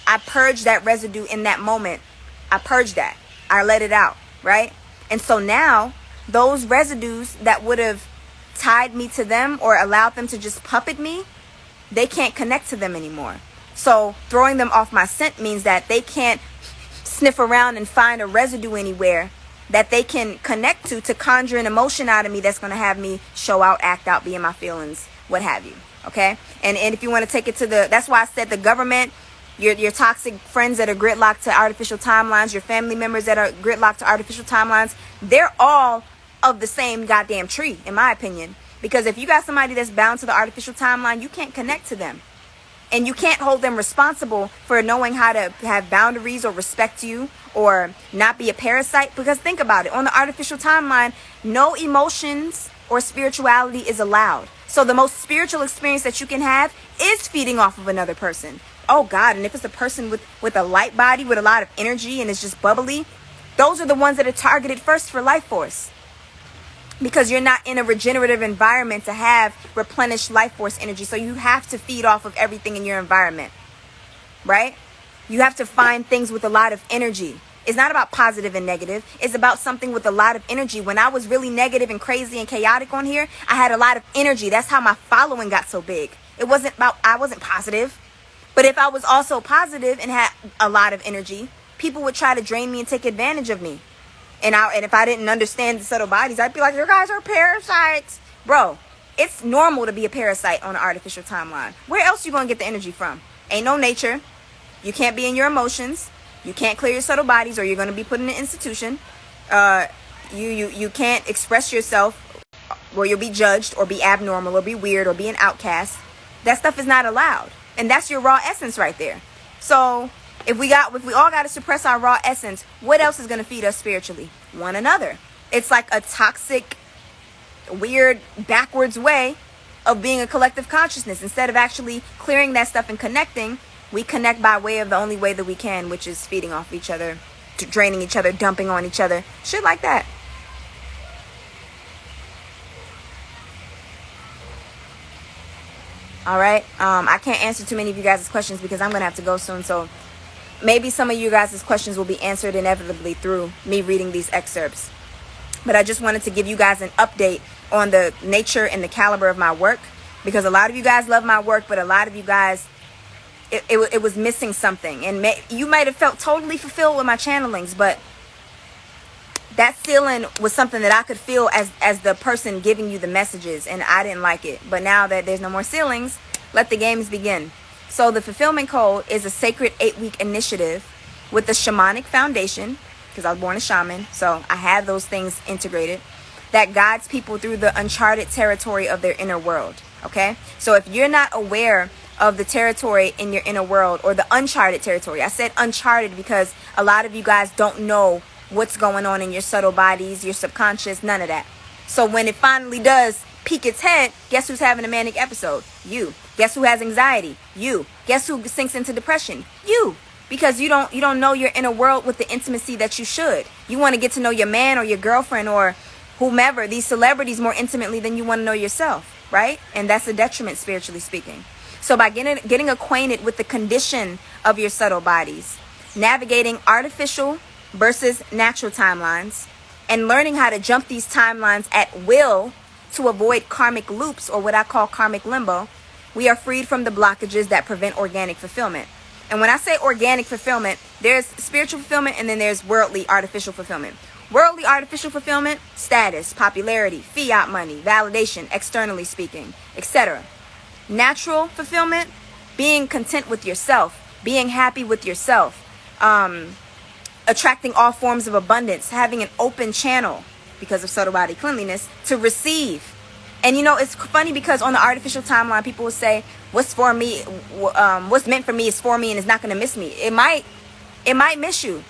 I purged that residue in that moment. I purged that. I let it out, right? And so now those residues that would have tied me to them or allowed them to just puppet me, they can't connect to them anymore. So throwing them off my scent means that they can't sniff around and find a residue anywhere that they can connect to conjure an emotion out of me that's going to have me show out, act out, be in my feelings, what have you. Okay? And if you want to take it to that's why I said the government, your toxic friends that are gridlocked to artificial timelines, your family members that are gridlocked to artificial timelines, they're all of the same goddamn tree, in my opinion. Because if you got somebody that's bound to the artificial timeline, you can't connect to them. And you can't hold them responsible for knowing how to have boundaries or respect you or not be a parasite. Because think about it. On the artificial timeline, no emotions or spirituality is allowed. So the most spiritual experience that you can have is feeding off of another person. Oh God, and if it's a person with a light body, with a lot of energy and it's just bubbly, those are the ones that are targeted first for life force. Because you're not in a regenerative environment to have replenished life force energy. So you have to feed off of everything in your environment, right? You have to find things with a lot of energy. It's not about positive and negative. It's about something with a lot of energy. When I was really negative and crazy and chaotic on here, I had a lot of energy. That's how my following got so big. It wasn't about, I wasn't positive. But if I was also positive and had a lot of energy, people would try to drain me and take advantage of me. And if I didn't understand the subtle bodies, I'd be like, you guys are parasites. Bro, it's normal to be a parasite on an artificial timeline. Where else you going to get the energy from? Ain't no nature. You can't be in your emotions. You can't clear your subtle bodies or you're going to be put in an institution. You can't express yourself or you'll be judged or be abnormal or be weird or be an outcast. That stuff is not allowed. And that's your raw essence right there. So if we all got to suppress our raw essence, what else is going to feed us spiritually? One another. It's like a toxic, weird, backwards way of being a collective consciousness. Instead of actually clearing that stuff and connecting, we connect by way of the only way that we can, which is feeding off each other, draining each other, dumping on each other, shit like that. All right. I can't answer too many of you guys' questions because I'm going to have to go soon. So maybe some of you guys' questions will be answered inevitably through me reading these excerpts. But I just wanted to give you guys an update on the nature and the caliber of my work, because a lot of you guys love my work, but a lot of you guys, it was missing something. And you might have felt totally fulfilled with my channelings, but that feeling was something that I could feel as the person giving you the messages, and I didn't like it. But now that there's no more ceilings, let the games begin. So the Fulfillment Code is a sacred 8-week initiative with the Shamanic Foundation, because I was born a shaman, so I had those things integrated, that guides people through the uncharted territory of their inner world. Okay? So if you're not aware of the territory in your inner world, or the uncharted territory, I said uncharted because a lot of you guys don't know what's going on in your subtle bodies, your subconscious, none of that. So when it finally does peek its head, guess who's having a manic episode? You. Guess who has anxiety? You. Guess who sinks into depression? You. Because you don't know your inner world with the intimacy that you should. You want to get to know your man or your girlfriend or whomever, these celebrities, more intimately than you want to know yourself, right? And that's a detriment, spiritually speaking. So by getting acquainted with the condition of your subtle bodies, navigating artificial versus natural timelines, and learning how to jump these timelines at will to avoid karmic loops, or what I call karmic limbo, We are freed from the blockages that prevent organic fulfillment. And when I say organic fulfillment, there's spiritual fulfillment and then there's worldly artificial fulfillment. Worldly artificial fulfillment, status, popularity, fiat money, validation, externally speaking, etc. Natural fulfillment, being content with yourself, being happy with yourself, attracting all forms of abundance, having an open channel because of subtle body cleanliness to receive. And you know, it's funny because on the artificial timeline, people will say, what's for me, what's meant for me is for me and it's not going to miss me. It might miss you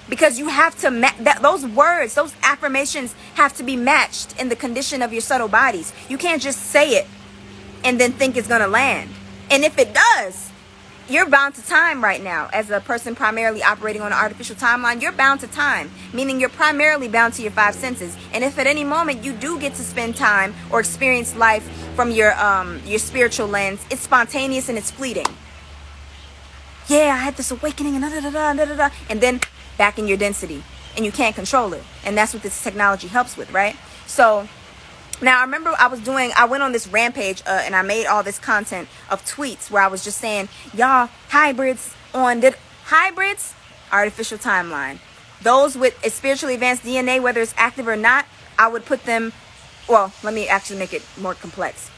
because you have to, those words, those affirmations have to be matched in the condition of your subtle bodies. You can't just say it and then think it's going to land. And if it does, you're bound to time right now. As a person primarily operating on an artificial timeline, you're bound to time, meaning you're primarily bound to your five senses. And if at any moment you do get to spend time or experience life from your spiritual lens, it's spontaneous and it's fleeting. Yeah, I had this awakening and and then back in your density, and you can't control it. And that's what this technology helps with, right? So now, I remember I went on this rampage and I made all this content of tweets where I was just saying, y'all, hybrids, artificial timeline. Those with a spiritually advanced DNA, whether it's active or not, I would put them, well, let me actually make it more complex.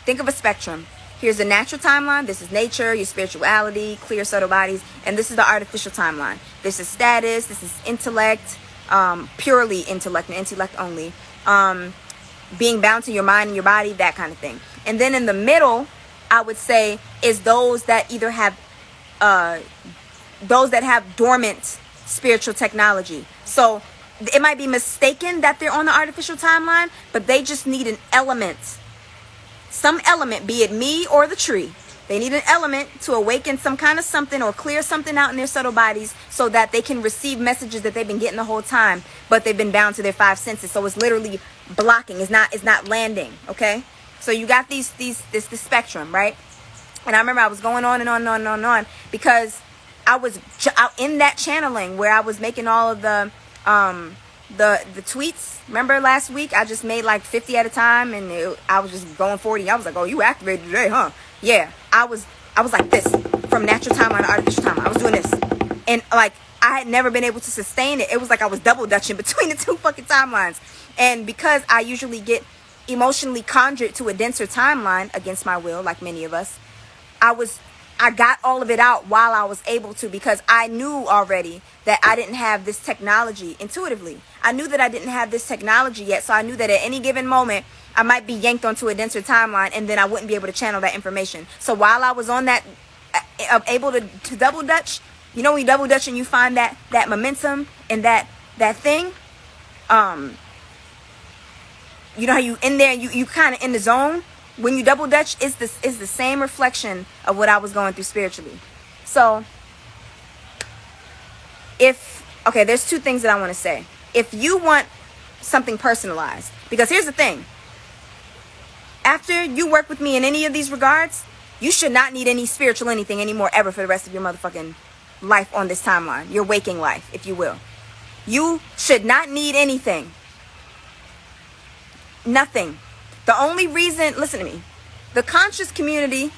Think of a spectrum. Here's the natural timeline. This is nature, your spirituality, clear subtle bodies. And this is the artificial timeline. This is status. This is intellect, purely intellect and intellect only. Being bound to your mind and your body, that kind of thing. And then in the middle, I would say, is those that either have dormant spiritual technology. So it might be mistaken that they're on the artificial timeline, but they just need an element. Some element, be it me or the tree. They need an element to awaken some kind of something or clear something out in their subtle bodies so that they can receive messages that they've been getting the whole time, but they've been bound to their five senses. So it's literally blocking. It's not landing. Okay. So you got this spectrum, right? And I remember I was going on and on and on and on and on because I was in that channeling where I was making all of the tweets. Remember last week I just made like 50 at a time and I was just going 40. I was like, oh, you activated today, huh? Yeah, I was like this from natural timeline to artificial timeline. I was doing this, and like I had never been able to sustain it. It was like I was double dutching between the two fucking timelines. And because I usually get emotionally conjured to a denser timeline against my will, like many of us, I got all of it out while I was able to, because I knew already that I didn't have this technology intuitively. I knew that I didn't have this technology yet, so I knew that at any given moment I might be yanked onto a denser timeline and then I wouldn't be able to channel that information. So while I was on that, able to double dutch, you know, when you double dutch and you find that momentum and that thing, you know how you in there and you kind of in the zone. When you double dutch, is the same reflection of what I was going through spiritually. So there's two things that I want to say. If you want something personalized, because here's the thing, after you work with me in any of these regards, you should not need any spiritual anything anymore ever for the rest of your motherfucking life on this timeline, your waking life, if you will. You should not need anything. Nothing. The only reason, listen to me, the conscious community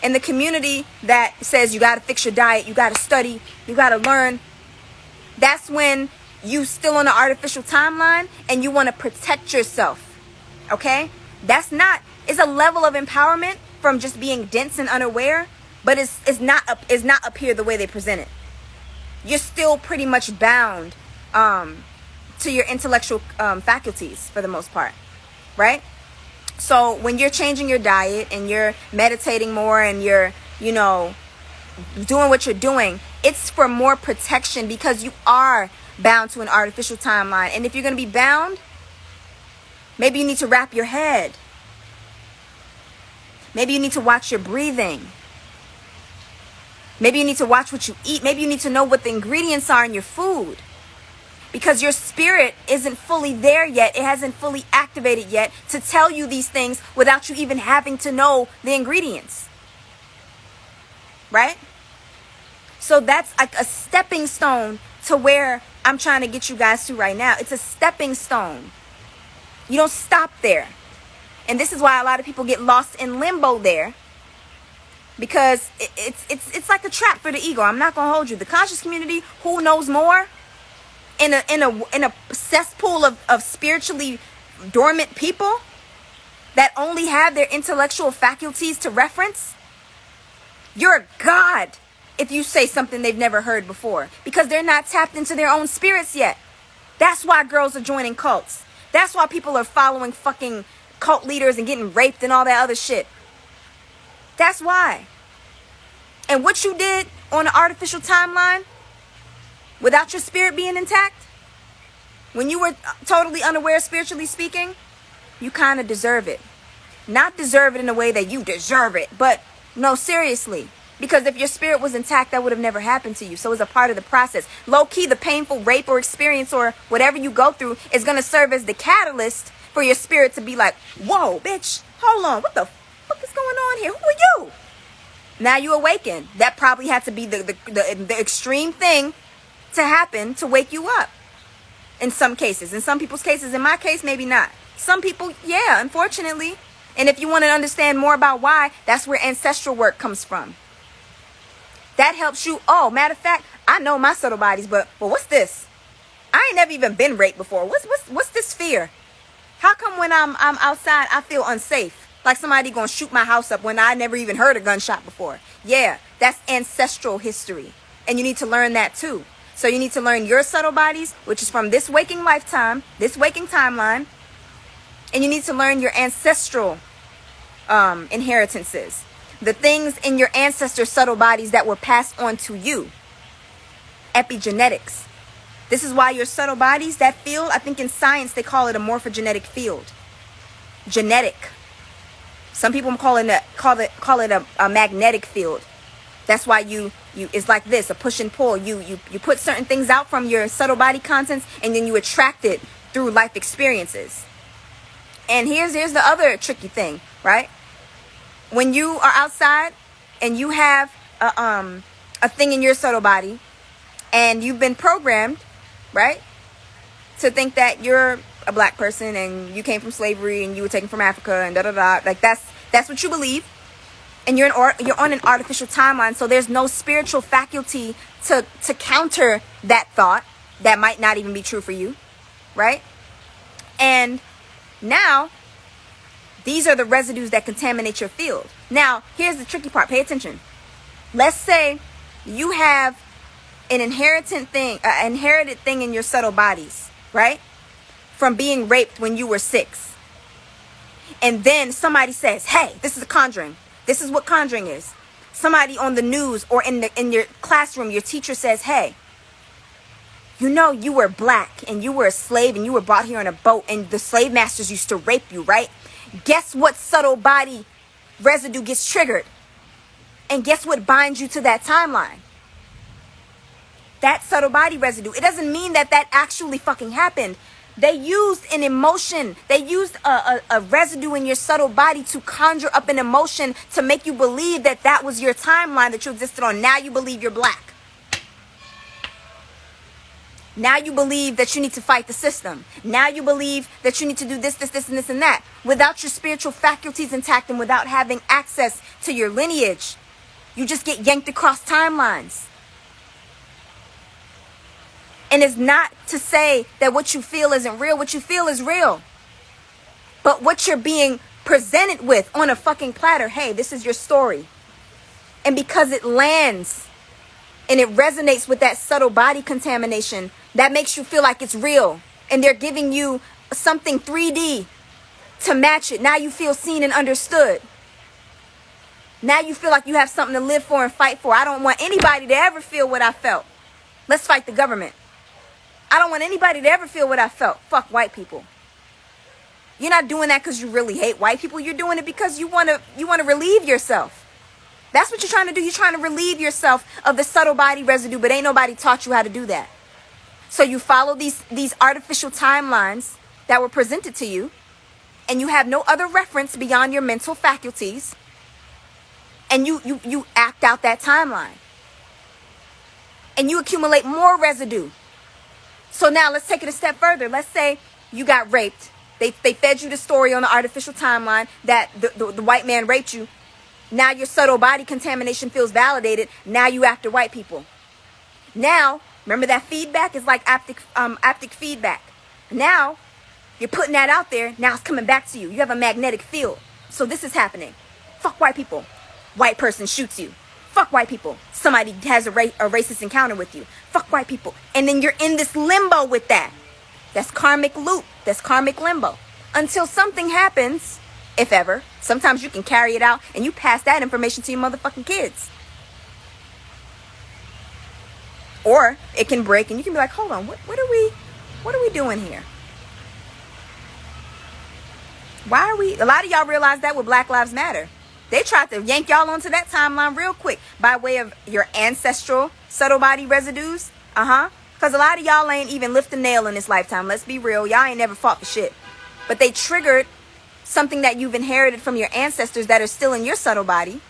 and the community that says you got to fix your diet, you got to study, you got to learn, that's when you still on the artificial timeline and you want to protect yourself. Okay? It's a level of empowerment from just being dense and unaware, but it's not up here the way they present it. You're still pretty much bound to your intellectual faculties for the most part, right? So when you're changing your diet and you're meditating more and you're, doing what you're doing, it's for more protection because you are bound to an artificial timeline. And if you're going to be bound, maybe you need to wrap your head. Maybe you need to watch your breathing. Maybe you need to watch what you eat. Maybe you need to know what the ingredients are in your food. Because your spirit isn't fully there yet. It hasn't fully activated yet to tell you these things without you even having to know the ingredients. Right? So that's like a stepping stone to where I'm trying to get you guys to right now. It's a stepping stone. You don't stop there. And this is why a lot of people get lost in limbo there. Because it's like a trap for the ego. I'm not gonna hold you. The conscious community, who knows more, in a cesspool of spiritually dormant people that only have their intellectual faculties to reference, you're a god if you say something they've never heard before, because they're not tapped into their own spirits yet. That's why girls are joining cults. That's why people are following fucking cult leaders and getting raped and all that other shit. That's why. And what you did on the artificial timeline, without your spirit being intact, when you were totally unaware spiritually speaking, you kind of deserve it. Not deserve it in a way that you deserve it, but no, seriously. Because if your spirit was intact, that would have never happened to you. So it's a part of the process. Low key, the painful rape or experience or whatever you go through is going to serve as the catalyst for your spirit to be like, whoa, bitch, hold on, what the fuck is going on here? Who are you? Now you awaken. That probably had to be the extreme thing to happen to wake you up. In some cases. In some people's cases. In my case, maybe not. Some people, yeah, unfortunately. And if you want to understand more about why, that's where ancestral work comes from. That helps you. Oh, matter of fact, I know my subtle bodies, but what's this? I ain't never even been raped before. What's this fear? How come when I'm outside I feel unsafe? Like somebody gonna shoot my house up when I never even heard a gunshot before. Yeah, that's ancestral history. And you need to learn that too. So you need to learn your subtle bodies, which is from this waking lifetime, this waking timeline. And you need to learn your ancestral inheritances. The things in your ancestors' subtle bodies that were passed on to you. Epigenetics. This is why your subtle bodies, that field, I think in science they call it a morphogenetic field. Genetic. Some people call it a magnetic field. That's why you it's like this, a push and pull. You put certain things out from your subtle body contents, and then you attract it through life experiences. And here's the other tricky thing, right? When you are outside and you have a thing in your subtle body, and you've been programmed, right, to think that you're a black person and you came from slavery and you were taken from Africa and da-da-da. Like that's what you believe. And you're on an artificial timeline, so there's no spiritual faculty to counter that thought that might not even be true for you, right? And now, these are the residues that contaminate your field. Now, here's the tricky part. Pay attention. Let's say you have an inherited thing in your subtle bodies, right? From being raped when you were 6. And then somebody says, hey, this is a conjuring. This is what conjuring is. Somebody on the news or in your classroom, your teacher says, hey, you know you were black and you were a slave and you were brought here on a boat and the slave masters used to rape you, right? Guess what subtle body residue gets triggered? And guess what binds you to that timeline? That subtle body residue. It doesn't mean that actually fucking happened. They used an emotion. They used a residue in your subtle body to conjure up an emotion to make you believe that was your timeline that you existed on. Now you believe you're black. Now you believe that you need to fight the system. Now you believe that you need to do this, and this, and that. Without your spiritual faculties intact and without having access to your lineage, you just get yanked across timelines. And it's not to say that what you feel isn't real. What you feel is real. But what you're being presented with on a fucking platter, hey, this is your story. And because it lands and it resonates with that subtle body contamination, that makes you feel like it's real. And they're giving you something 3D to match it. Now you feel seen and understood. Now you feel like you have something to live for and fight for. I don't want anybody to ever feel what I felt. Let's fight the government. I don't want anybody to ever feel what I felt. Fuck white people. You're not doing that because you really hate white people. You're doing it because you want to relieve yourself. That's what you're trying to do. You're trying to relieve yourself of the subtle body residue, but ain't nobody taught you how to do that. So you follow these artificial timelines that were presented to you, and you have no other reference beyond your mental faculties, and you act out that timeline. And you accumulate more residue. So now let's take it a step further. Let's say you got raped. They fed you the story on the artificial timeline that the white man raped you. Now your subtle body contamination feels validated. Now you after white people. Now, remember that feedback is like aptic feedback. Now, you're putting that out there. Now it's coming back to you. You have a magnetic field. So this is happening. Fuck white people. White person shoots you. Fuck white people. Somebody has a racist encounter with you. Fuck white people. And then you're in this limbo with that. That's karmic loop. That's karmic limbo. Until something happens, if ever. Sometimes you can carry it out and you pass that information to your motherfucking kids. Or it can break and you can be like, hold on, what are we doing here? Why are we, a lot of y'all realize that with Black Lives Matter. They tried to yank y'all onto that timeline real quick by way of your ancestral subtle body residues. Because a lot of y'all ain't even lift a nail in this lifetime. Let's be real. Y'all ain't never fought for shit. But they triggered something that you've inherited from your ancestors that are still in your subtle body.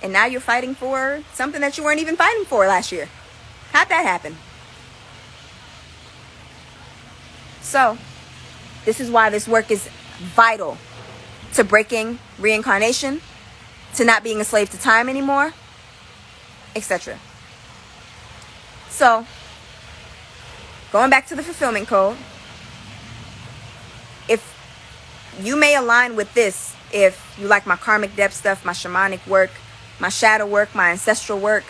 And now you're fighting for something that you weren't even fighting for last year. How'd that happen? So, this is why this work is vital to breaking reincarnation, to not being a slave to time anymore, etc. So, going back to the fulfillment code, if you may align with this, if you like my karmic depth stuff, my shamanic work, my shadow work, my ancestral work,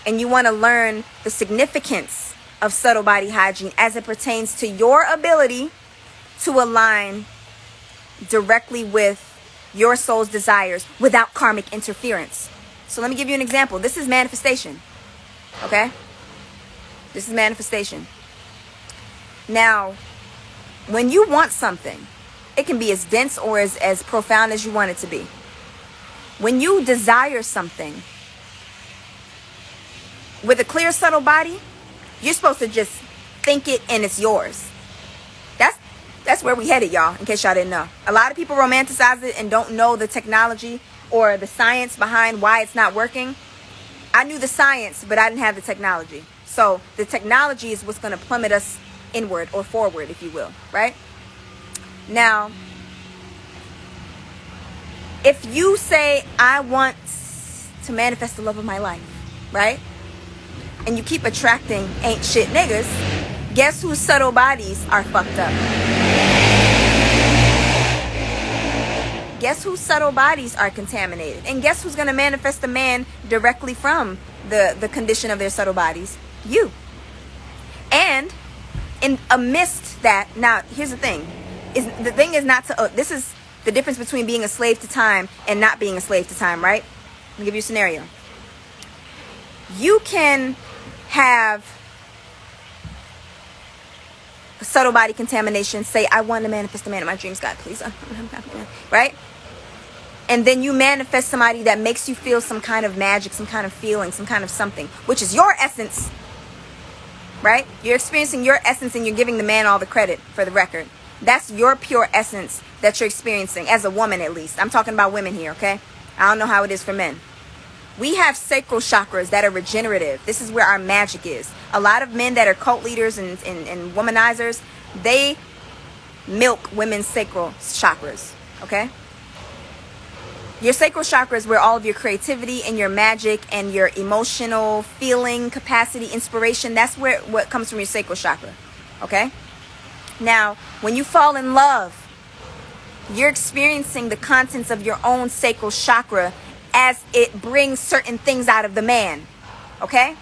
and you want to learn the significance of subtle body hygiene as it pertains to your ability to align directly with your soul's desires without karmic interference. So let me give you an example. This is manifestation. Okay? This is manifestation. Now, when you want something, it can be as dense or as profound as you want it to be. When you desire something with a clear, subtle body, you're supposed to just think it and it's yours. That's where we headed, y'all, in case y'all didn't know. A lot of people romanticize it and don't know the technology or the science behind why it's not working. I knew the science, but I didn't have the technology. So the technology is what's going to plummet us inward or forward, if you will, right? Now, if you say, I want to manifest the love of my life, right? And you keep attracting ain't shit niggas, guess whose subtle bodies are fucked up? Guess whose subtle bodies are contaminated? And guess who's going to manifest a man directly from the condition of their subtle bodies? You. And amidst that, now here's the thing. The thing is not to, this is the difference between being a slave to time and not being a slave to time, right? Let me give you a scenario. You can have a subtle body contamination, say, I want to manifest the man of my dreams, God, please. Right? And then you manifest somebody that makes you feel some kind of magic, some kind of feeling, some kind of something, which is your essence, right? You're experiencing your essence and you're giving the man all the credit, for the record. That's your pure essence that you're experiencing, as a woman at least. I'm talking about women here, okay? I don't know how it is for men. We have sacral chakras that are regenerative. This is where our magic is. A lot of men that are cult leaders and womanizers, they milk women's sacral chakras, okay? Your sacral chakra is where all of your creativity and your magic and your emotional feeling capacity, inspiration, that's where what comes from your sacral chakra, okay? Now, when you fall in love, you're experiencing the contents of your own sacral chakra as it brings certain things out of the man, okay?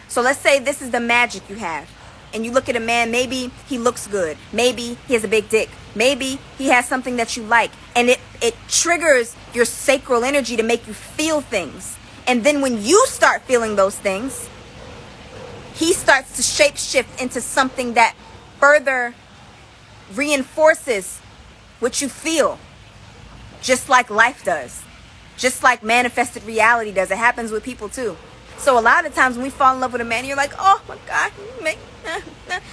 So let's say this is the magic you have. And you look at a man, maybe he looks good. Maybe he has a big dick. Maybe he has something that you like. And it triggers your sacral energy to make you feel things. And then when you start feeling those things, he starts to shape-shift into something that further reinforces what you feel. Just like life does. Just like manifested reality does. It happens with people too. So a lot of times when we fall in love with a man, you're like, oh my God.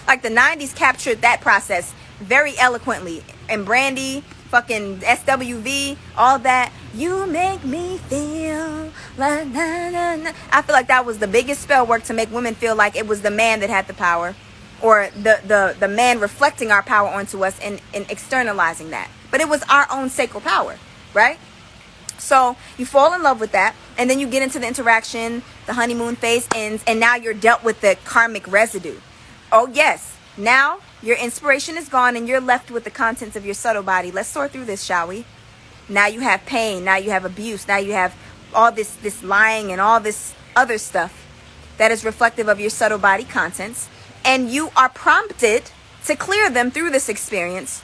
Like the 90s captured that process very eloquently. And Brandy, fucking SWV, all that. You make me feel like na na na. I feel like that was the biggest spell work to make women feel like it was the man that had the power. Or the man reflecting our power onto us and externalizing that. But it was our own sacral power, right? So you fall in love with that, and then you get into the interaction, the honeymoon phase ends, and now you're dealt with the karmic residue. Oh yes, now your inspiration is gone and you're left with the contents of your subtle body. Let's sort through this, shall we? Now you have pain, now you have abuse, now you have all this lying and all this other stuff that is reflective of your subtle body contents, and you are prompted to clear them through this experience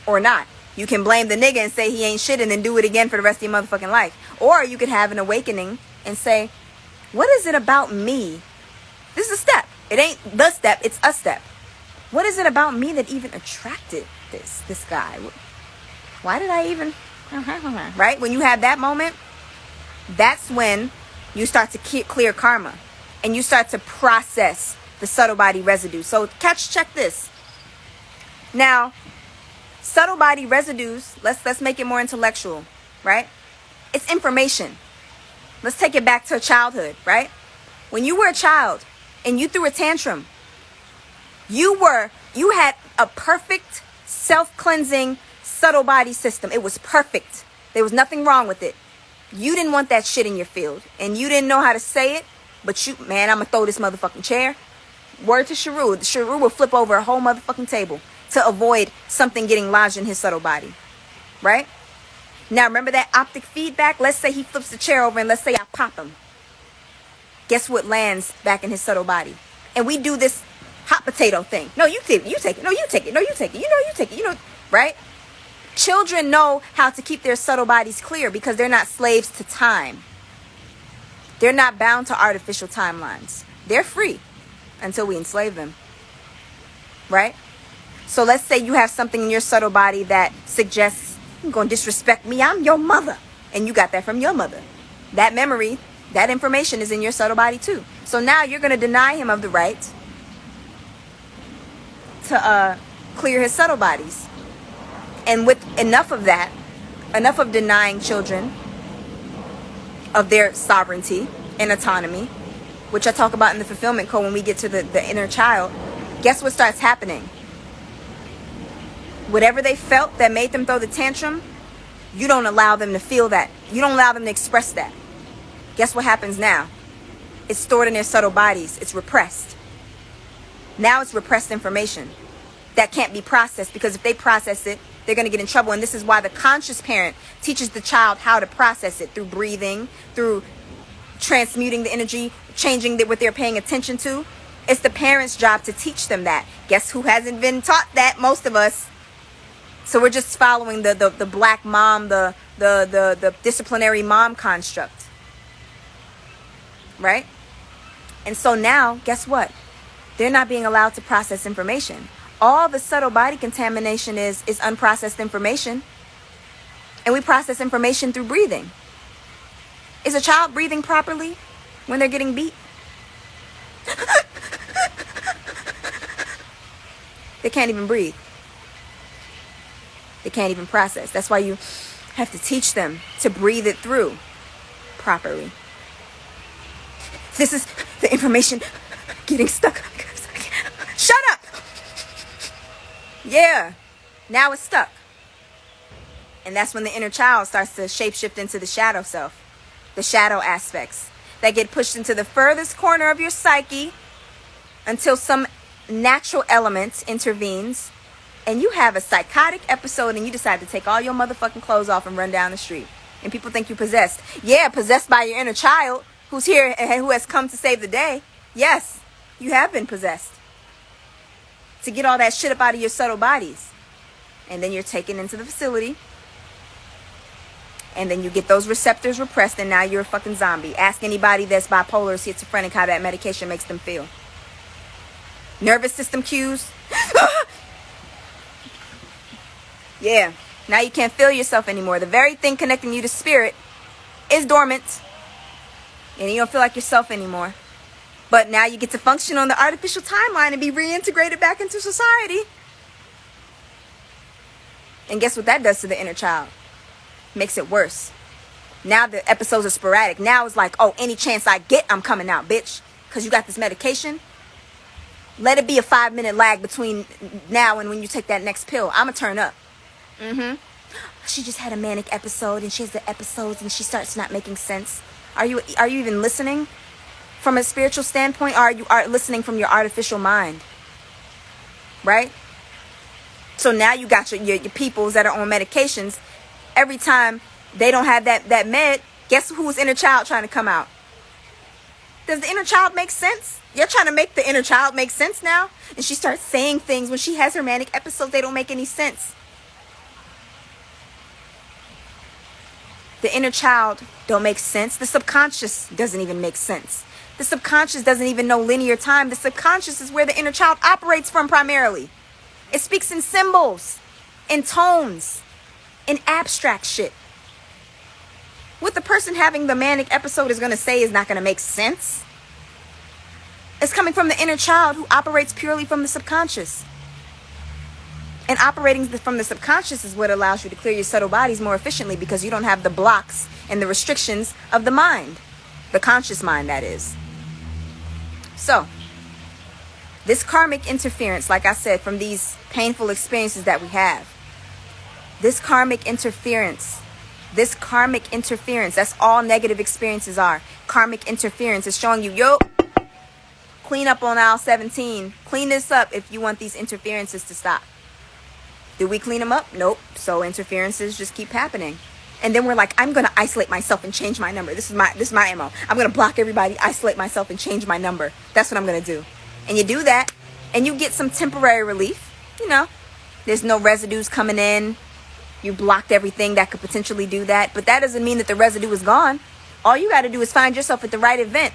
or not. You can blame the nigga and say he ain't shit and then do it again for the rest of your motherfucking life. Or you could have an awakening and say, what is it about me? This is a step. It ain't the step, it's a step. What is it about me that even attracted this guy? Why did I even... Right? When you have that moment, that's when you start to clear karma. And you start to process the subtle body residue. So check this. Now, subtle body residues, let's make it more intellectual, right? It's information. Let's take it back to childhood, right? When you were a child and you threw a tantrum, you had a perfect self-cleansing subtle body system. It was perfect. There was nothing wrong with it. You didn't want that shit in your field, and you didn't know how to say it, but man, I'm gonna throw this motherfucking chair. Word to Sharu. Sharu will flip over a whole motherfucking table to avoid something getting lodged in his subtle body, right? Now, remember that optic feedback? Let's say he flips the chair over and let's say I pop him. Guess what lands back in his subtle body? And we do this hot potato thing. No, you take it. No, you take it. No, you take it. You take it. Right? Children know how to keep their subtle bodies clear because they're not slaves to time. They're not bound to artificial timelines. They're free until we enslave them. Right? So let's say you have something in your subtle body that suggests you're going to disrespect me. I'm your mother. And you got that from your mother. That memory, that information is in your subtle body too. So now you're going to deny him of the right to clear his subtle bodies. And with enough of that, enough of denying children of their sovereignty and autonomy, which I talk about in the fulfillment code when we get to the inner child, guess what starts happening? Whatever they felt that made them throw the tantrum, you don't allow them to feel that. You don't allow them to express that. Guess what happens now? It's stored in their subtle bodies. It's repressed. Now it's repressed information that can't be processed, because if they process it, they're going to get in trouble. And this is why the conscious parent teaches the child how to process it through breathing, through transmuting the energy, changing what they're paying attention to. It's the parent's job to teach them that. Guess who hasn't been taught that? Most of us. So we're just following the black mom, the disciplinary mom construct. Right? And so now, guess what? They're not being allowed to process information. All the subtle body contamination is unprocessed information. And we process information through breathing. Is a child breathing properly when they're getting beat? They can't even breathe. They can't even process. That's why you have to teach them to breathe it through properly. This is the information getting stuck. Shut up! Yeah, now it's stuck. And that's when the inner child starts to shapeshift into the shadow self. The shadow aspects that get pushed into the furthest corner of your psyche until some natural element intervenes and you have a psychotic episode and you decide to take all your motherfucking clothes off and run down the street. And people think you possessed. Yeah, possessed by your inner child who's here and who has come to save the day. Yes, you have been possessed. To get all that shit up out of your subtle bodies. And then you're taken into the facility. And then you get those receptors repressed and now you're a fucking zombie. Ask anybody that's bipolar or schizophrenic how that medication makes them feel. Nervous system cues. Yeah. Now you can't feel yourself anymore. The very thing connecting you to spirit is dormant. And you don't feel like yourself anymore. But now you get to function on the artificial timeline and be reintegrated back into society. And guess what that does to the inner child? Makes it worse. Now the episodes are sporadic. Now it's like, oh, any chance I get, I'm coming out, bitch. Because you got this medication. Let it be a 5-minute lag between now and when you take that next pill. I'm going to turn up. she just had a manic episode and she has the episodes and she starts not making sense. Are you even listening from a spiritual standpoint, or are you listening from your artificial mind? Right? So now you got your peoples that are on medications. Every time they don't have that med, guess whose inner child trying to come out? Does the inner child make sense? You're trying to make the inner child make sense now? And she starts saying things when she has her manic episodes, they don't make any sense. The inner child don't make sense. The subconscious doesn't even make sense. The subconscious doesn't even know linear time. The subconscious is where the inner child operates from primarily. It speaks in symbols, in tones, in abstract shit. What the person having the manic episode is going to say is not going to make sense. It's coming from the inner child who operates purely from the subconscious. And operating from the subconscious is what allows you to clear your subtle bodies more efficiently, because you don't have the blocks and the restrictions of the mind. The conscious mind, that is. So, this karmic interference, like I said, from these painful experiences that we have, this karmic interference, that's all negative experiences are. Karmic interference is showing you, yo, clean up on aisle 17. Clean this up if you want these interferences to stop. Do we clean them up? Nope. So interferences just keep happening. And then we're like, I'm going to isolate myself and change my number. This is my MO. I'm going to block everybody, isolate myself, and change my number. That's what I'm going to do. And you do that, and you get some temporary relief. You know, there's no residues coming in. You blocked everything that could potentially do that. But that doesn't mean that the residue is gone. All you got to do is find yourself at the right event,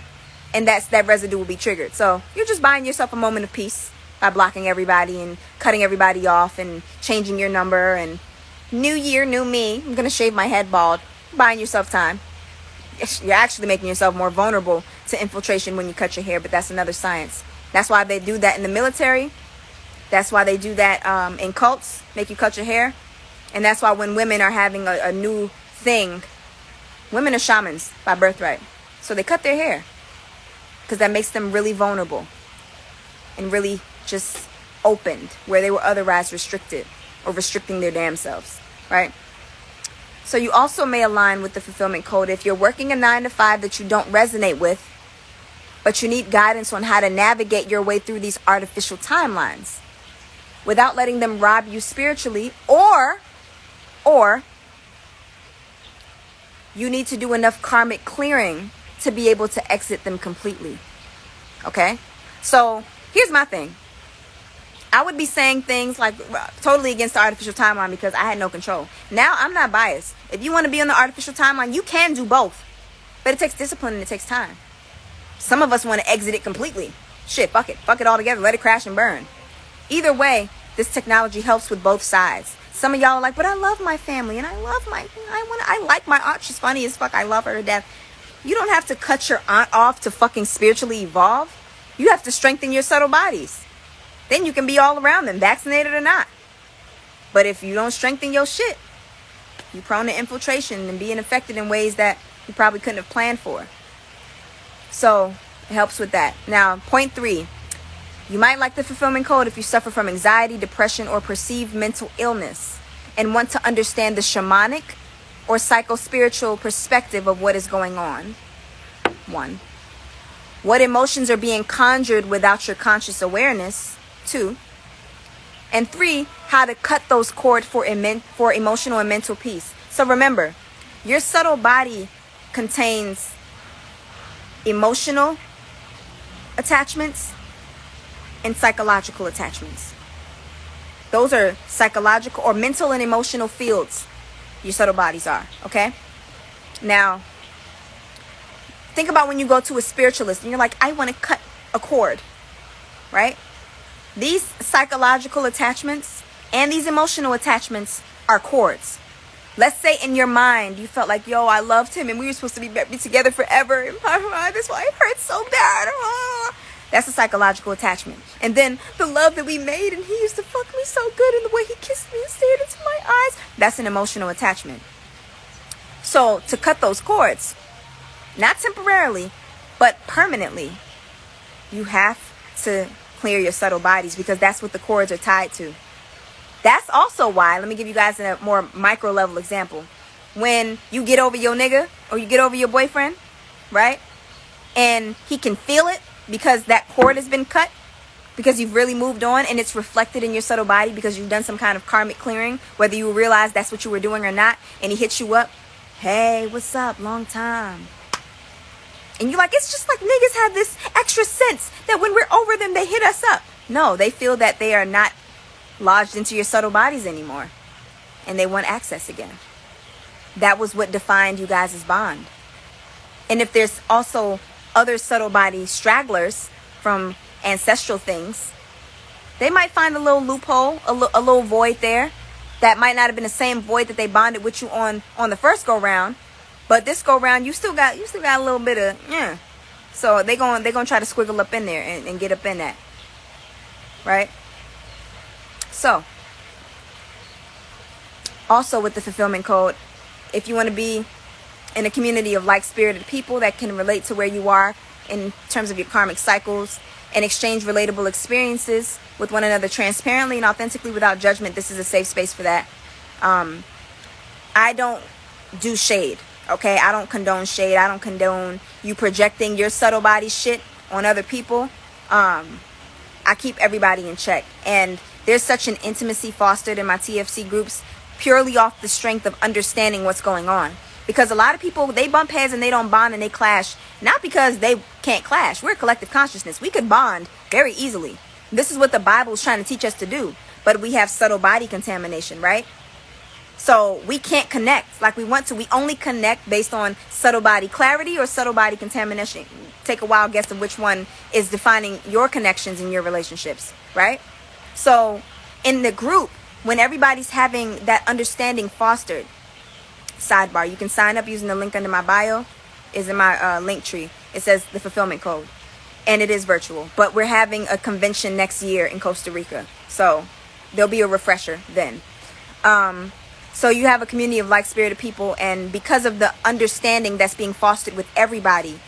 and that residue will be triggered. So you're just buying yourself a moment of peace by blocking everybody and cutting everybody off and changing your number. And new year, new me. I'm going to shave my head bald. Buying yourself time. You're actually making yourself more vulnerable to infiltration when you cut your hair, but that's another science. That's why they do that in the military. That's why they do that in cults, make you cut your hair. And that's why when women are having a new thing, women are shamans by birthright. So they cut their hair because that makes them really vulnerable and really just opened where they were otherwise restricted or restricting their damn selves, right? So you also may align with the fulfillment code if you're working a 9-to-5 that you don't resonate with, but you need guidance on how to navigate your way through these artificial timelines without letting them rob you spiritually, or you need to do enough karmic clearing to be able to exit them completely. Okay? So here's my thing. I would be saying things like totally against the artificial timeline because I had no control. Now I'm not biased. If you want to be on the artificial timeline, you can do both. But it takes discipline and it takes time. Some of us want to exit it completely. Shit, fuck it. Fuck it all together. Let it crash and burn. Either way, this technology helps with both sides. Some of y'all are like, but I love my family and I like my aunt. She's funny as fuck. I love her to death. You don't have to cut your aunt off to fucking spiritually evolve. You have to strengthen your subtle bodies. Then you can be all around them, vaccinated or not. But if you don't strengthen your shit, you're prone to infiltration and being affected in ways that you probably couldn't have planned for. So it helps with that. Now, point 3. You might like the fulfillment code if you suffer from anxiety, depression, or perceived mental illness and want to understand the shamanic or psychospiritual perspective of what is going on. 1. What emotions are being conjured without your conscious awareness. 2. And 3, how to cut those cords for emotional and mental peace. So remember, your subtle body contains emotional attachments and psychological attachments. Those are psychological or mental and emotional fields your subtle bodies are, okay? Now, think about when you go to a spiritualist and you're like, I want to cut a cord, right? These psychological attachments and these emotional attachments are cords. Let's say in your mind you felt like, yo, I loved him and we were supposed to be together forever. And that's why it hurts so bad. That's a psychological attachment. And then the love that we made and he used to fuck me so good and the way he kissed me and stared into my eyes. That's an emotional attachment. So to cut those cords, not temporarily, but permanently, you have to clear your subtle bodies because that's what the cords are tied to. That's also why, let me give you guys a more micro level example. When you get over your nigga or you get over your boyfriend, right? And he can feel it because that cord has been cut, because you've really moved on, and it's reflected in your subtle body because you've done some kind of karmic clearing, whether you realize that's what you were doing or not, and he hits you up, hey, what's up, long time. And you're like, it's just like niggas have this extra sense that when we're over them, they hit us up. No, they feel that they are not lodged into your subtle bodies anymore, and they want access again. That was what defined you guys' bond. And if there's also other subtle body stragglers from ancestral things, they might find a little loophole, a little void there that might not have been the same void that they bonded with you on the first go round, but this go round you still got a little bit of so they're gonna try to squiggle up in there and get up in that, right? So also with the fulfillment code, if you want to be in a community of like-spirited people that can relate to where you are in terms of your karmic cycles and exchange relatable experiences with one another transparently and authentically without judgment, this is a safe space for that. I don't do shade, okay? I don't condone shade. I don't condone you projecting your subtle body shit on other people. I keep everybody in check. And there's such an intimacy fostered in my TFC groups purely off the strength of understanding what's going on. Because a lot of people, they bump heads and they don't bond and they clash, not because they can't clash. We're a collective consciousness. We could bond very easily. This is what the Bible is trying to teach us to do. But we have subtle body contamination, right? So we can't connect like we want to. We only connect based on subtle body clarity or subtle body contamination. Take a wild guess of which one is defining your connections in your relationships, right? So in the group, when everybody's having that understanding fostered, sidebar, you can sign up using the link under my bio. Is in my link tree. It says the fulfillment code, and it is virtual, but we're having a convention next year in Costa Rica, so there'll be a refresher then. So you have a community of like-spirited people, and because of the understanding that's being fostered with everybody,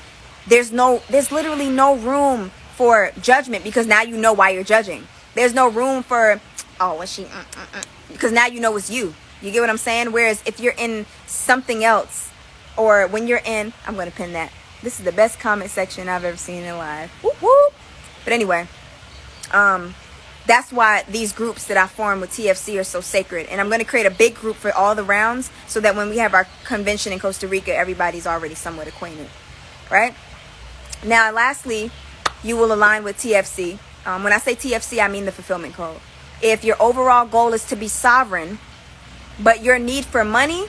there's literally no room for judgment, because now you know why you're judging. There's no room for, oh, was she because now you know it's you. You get what I'm saying? Whereas if you're in something else, or when you're in, I'm going to pin that. This is the best comment section I've ever seen in live. Whoop, whoop. But anyway, that's why these groups that I form with TFC are so sacred. And I'm going to create a big group for all the rounds so that when we have our convention in Costa Rica, everybody's already somewhat acquainted. Right? Now, lastly, you will align with TFC. When I say TFC, I mean the fulfillment code. If your overall goal is to be sovereign, but your need for money,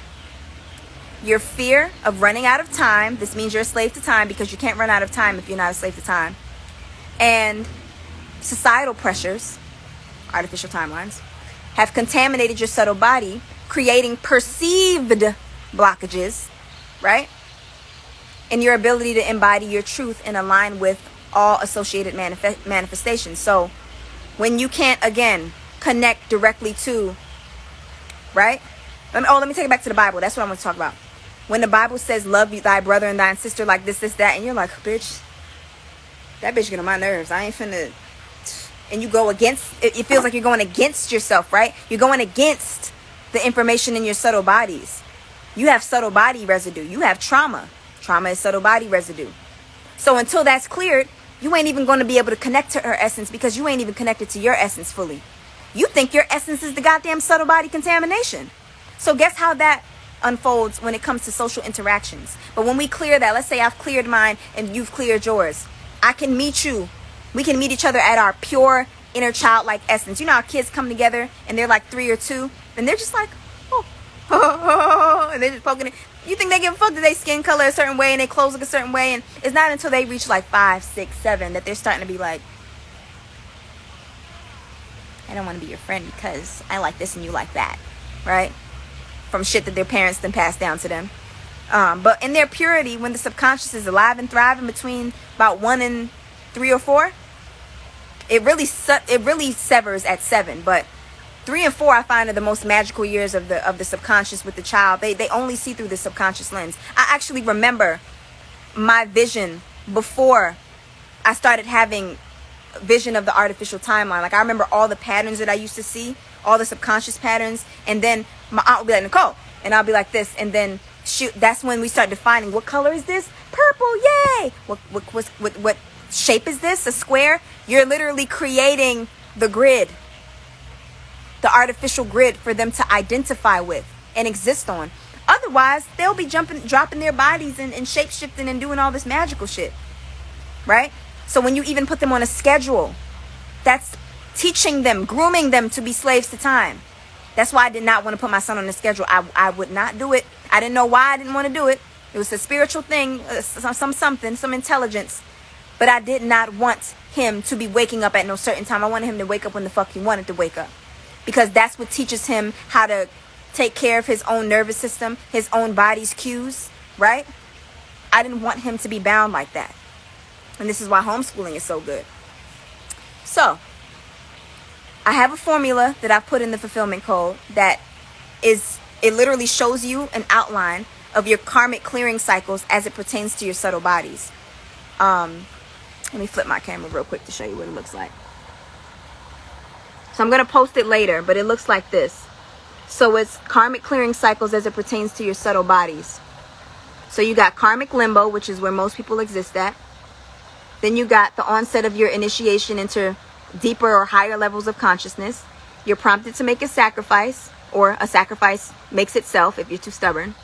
your fear of running out of time, this means you're a slave to time, because you can't run out of time if you're not a slave to time, and societal pressures, artificial timelines, have contaminated your subtle body, creating perceived blockages, right? And your ability to embody your truth and align with all associated manifestations. So when you can't, again, connect directly to, right? Let me take it back to the Bible. That's what I want to talk about. When the Bible says, love thy brother and thy sister like this, that, and you're like, bitch, that bitch get on my nerves. I ain't finna. And you go against, it feels like you're going against yourself, right? You're going against the information in your subtle bodies. You have subtle body residue. You have trauma. Trauma is subtle body residue. So until that's cleared, you ain't even going to be able to connect to her essence, because you ain't even connected to your essence fully. You think your essence is the goddamn subtle body contamination. So guess how that unfolds when it comes to social interactions. But when we clear that, let's say I've cleared mine and you've cleared yours, I can meet you. We can meet each other at our pure inner childlike essence. You know how kids come together and they're like 3 or 2 and they're just like, oh, and they're just poking it. You think they give a fuck that they skin color a certain way and they clothes look a certain way, and it's not until they reach like 5, 6, 7 that they're starting to be like, I don't want to be your friend because I like this and you like that, right? From shit that their parents then passed down to them. But in their purity, when the subconscious is alive and thriving between about 1 and 3 or 4, it really severs at 7. But 3 and 4, I find, are the most magical years of the subconscious with the child. They only see through the subconscious lens. I actually remember my vision before I started having vision of the artificial timeline. Like, I remember all the patterns that I used to see, all the subconscious patterns. And then my aunt would be like, Nicole, and I'll be like this, and then shoot, that's when we start defining, what color is this? Purple, yay! What shape is this? A square? You're literally creating the grid, the artificial grid for them to identify with and exist on. Otherwise, they'll be dropping their bodies and shape-shifting and doing all this magical shit, right? So when you even put them on a schedule, that's teaching them, grooming them to be slaves to time. That's why I did not want to put my son on the schedule. I would not do it. I didn't know why I didn't want to do it. It was a spiritual thing, some intelligence. But I did not want him to be waking up at no certain time. I wanted him to wake up when the fuck he wanted to wake up. Because that's what teaches him how to take care of his own nervous system, his own body's cues, right? I didn't want him to be bound like that. And this is why homeschooling is so good. So, I have a formula that I've put in the fulfillment code that it literally shows you an outline of your karmic clearing cycles as it pertains to your subtle bodies. Let me flip my camera real quick to show you what it looks like. So I'm going to post it later, but it looks like this. So it's karmic clearing cycles as it pertains to your subtle bodies. So you got karmic limbo, which is where most people exist at. Then you got the onset of your initiation into deeper or higher levels of consciousness. You're prompted to make a sacrifice, or a sacrifice makes itself if you're too stubborn.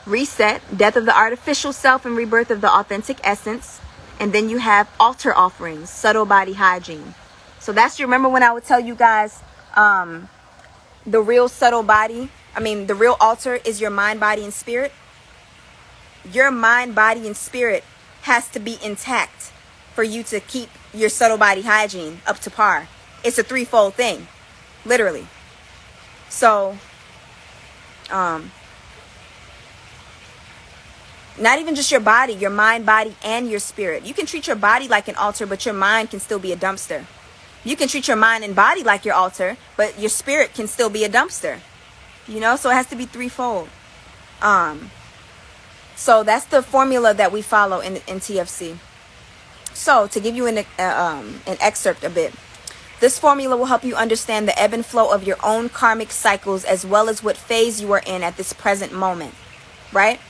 Reset, death of the artificial self and rebirth of the authentic essence. And then you have altar offerings, subtle body hygiene. So that's, you remember when I would tell you guys the real subtle body, the real altar is your mind, body, and spirit. Your mind, body, and spirit has to be intact for you to keep your subtle body hygiene up to par. It's a threefold thing, literally. So, not even just your body, your mind, body, and your spirit. You can treat your body like an altar, but your mind can still be a dumpster. You can treat your mind and body like your altar, but your spirit can still be a dumpster. You know, so it has to be threefold. So that's the formula that we follow in TFC. So to give you an excerpt a bit, this formula will help you understand the ebb and flow of your own karmic cycles as well as what phase you are in at this present moment, right?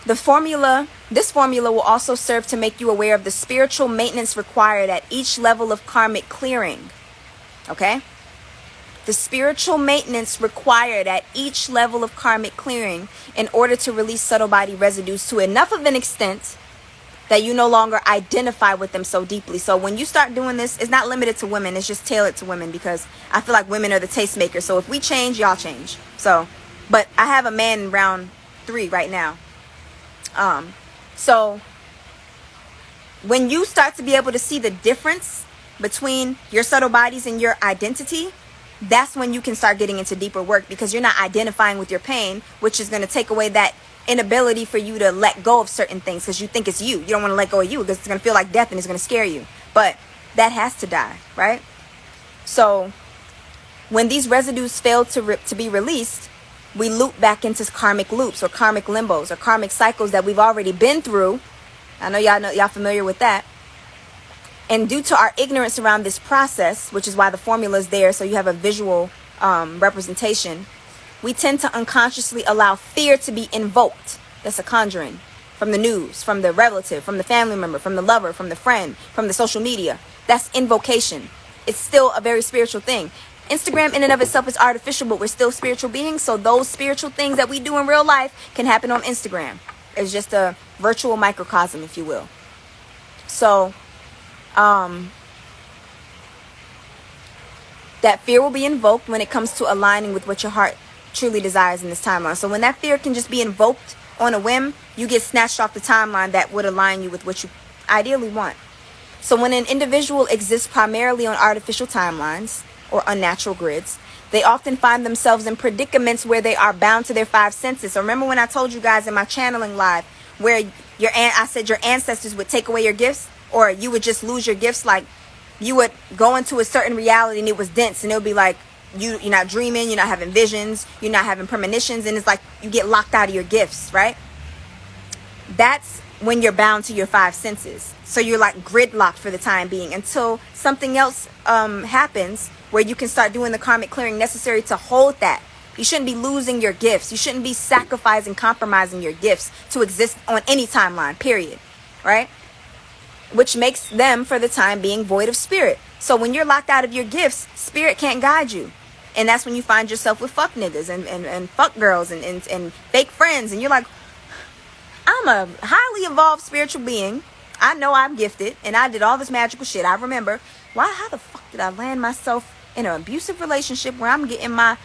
This formula will also serve to make you aware of the spiritual maintenance required at each level of karmic clearing, okay? The spiritual maintenance required at each level of karmic clearing in order to release subtle body residues to enough of an extent that you no longer identify with them so deeply. So when you start doing this, it's not limited to women. It's just tailored to women because I feel like women are the tastemakers. So if we change, y'all change. So, but I have a man in round 3 right now. So when you start to be able to see the difference between your subtle bodies and your identity, that's when you can start getting into deeper work because you're not identifying with your pain, which is going to take away that inability for you to let go of certain things because you think it's you. You don't want to let go of you because it's going to feel like death and it's going to scare you. But that has to die, right? So when these residues fail to be released, we loop back into karmic loops or karmic limbos or karmic cycles that we've already been through. I know y'all familiar with that. And due to our ignorance around this process, which is why the formula is there, so you have a visual representation, we tend to unconsciously allow fear to be invoked. That's a conjuring from the news, from the relative, from the family member, from the lover, from the friend, from the social media. That's invocation. It's still a very spiritual thing. Instagram in and of itself is artificial, but we're still spiritual beings. So those spiritual things that we do in real life can happen on Instagram. It's just a virtual microcosm, if you will. So, that fear will be invoked when it comes to aligning with what your heart truly desires in this timeline. So when that fear can just be invoked on a whim, you get snatched off the timeline that would align you with what you ideally want. So when an individual exists primarily on artificial timelines or unnatural grids, they often find themselves in predicaments where they are bound to their 5 senses. So remember when I told you guys in my channeling live where I said your ancestors would take away your gifts, or you would just lose your gifts, like you would go into a certain reality and it was dense and it would be like you're not dreaming, you're not having visions, you're not having premonitions, and it's like you get locked out of your gifts, right? That's when you're bound to your 5 senses. So you're like gridlocked for the time being until something else happens where you can start doing the karmic clearing necessary to hold that. You shouldn't be losing your gifts. You shouldn't be sacrificing, compromising your gifts to exist on any timeline, period. Right? Which makes them, for the time being, void of spirit. So when you're locked out of your gifts, spirit can't guide you. And that's when you find yourself with fuck niggas and fuck girls and fake friends. And you're like, I'm a highly evolved spiritual being. I know I'm gifted. And I did all this magical shit. I remember, how the fuck did I land myself in an abusive relationship where I'm getting my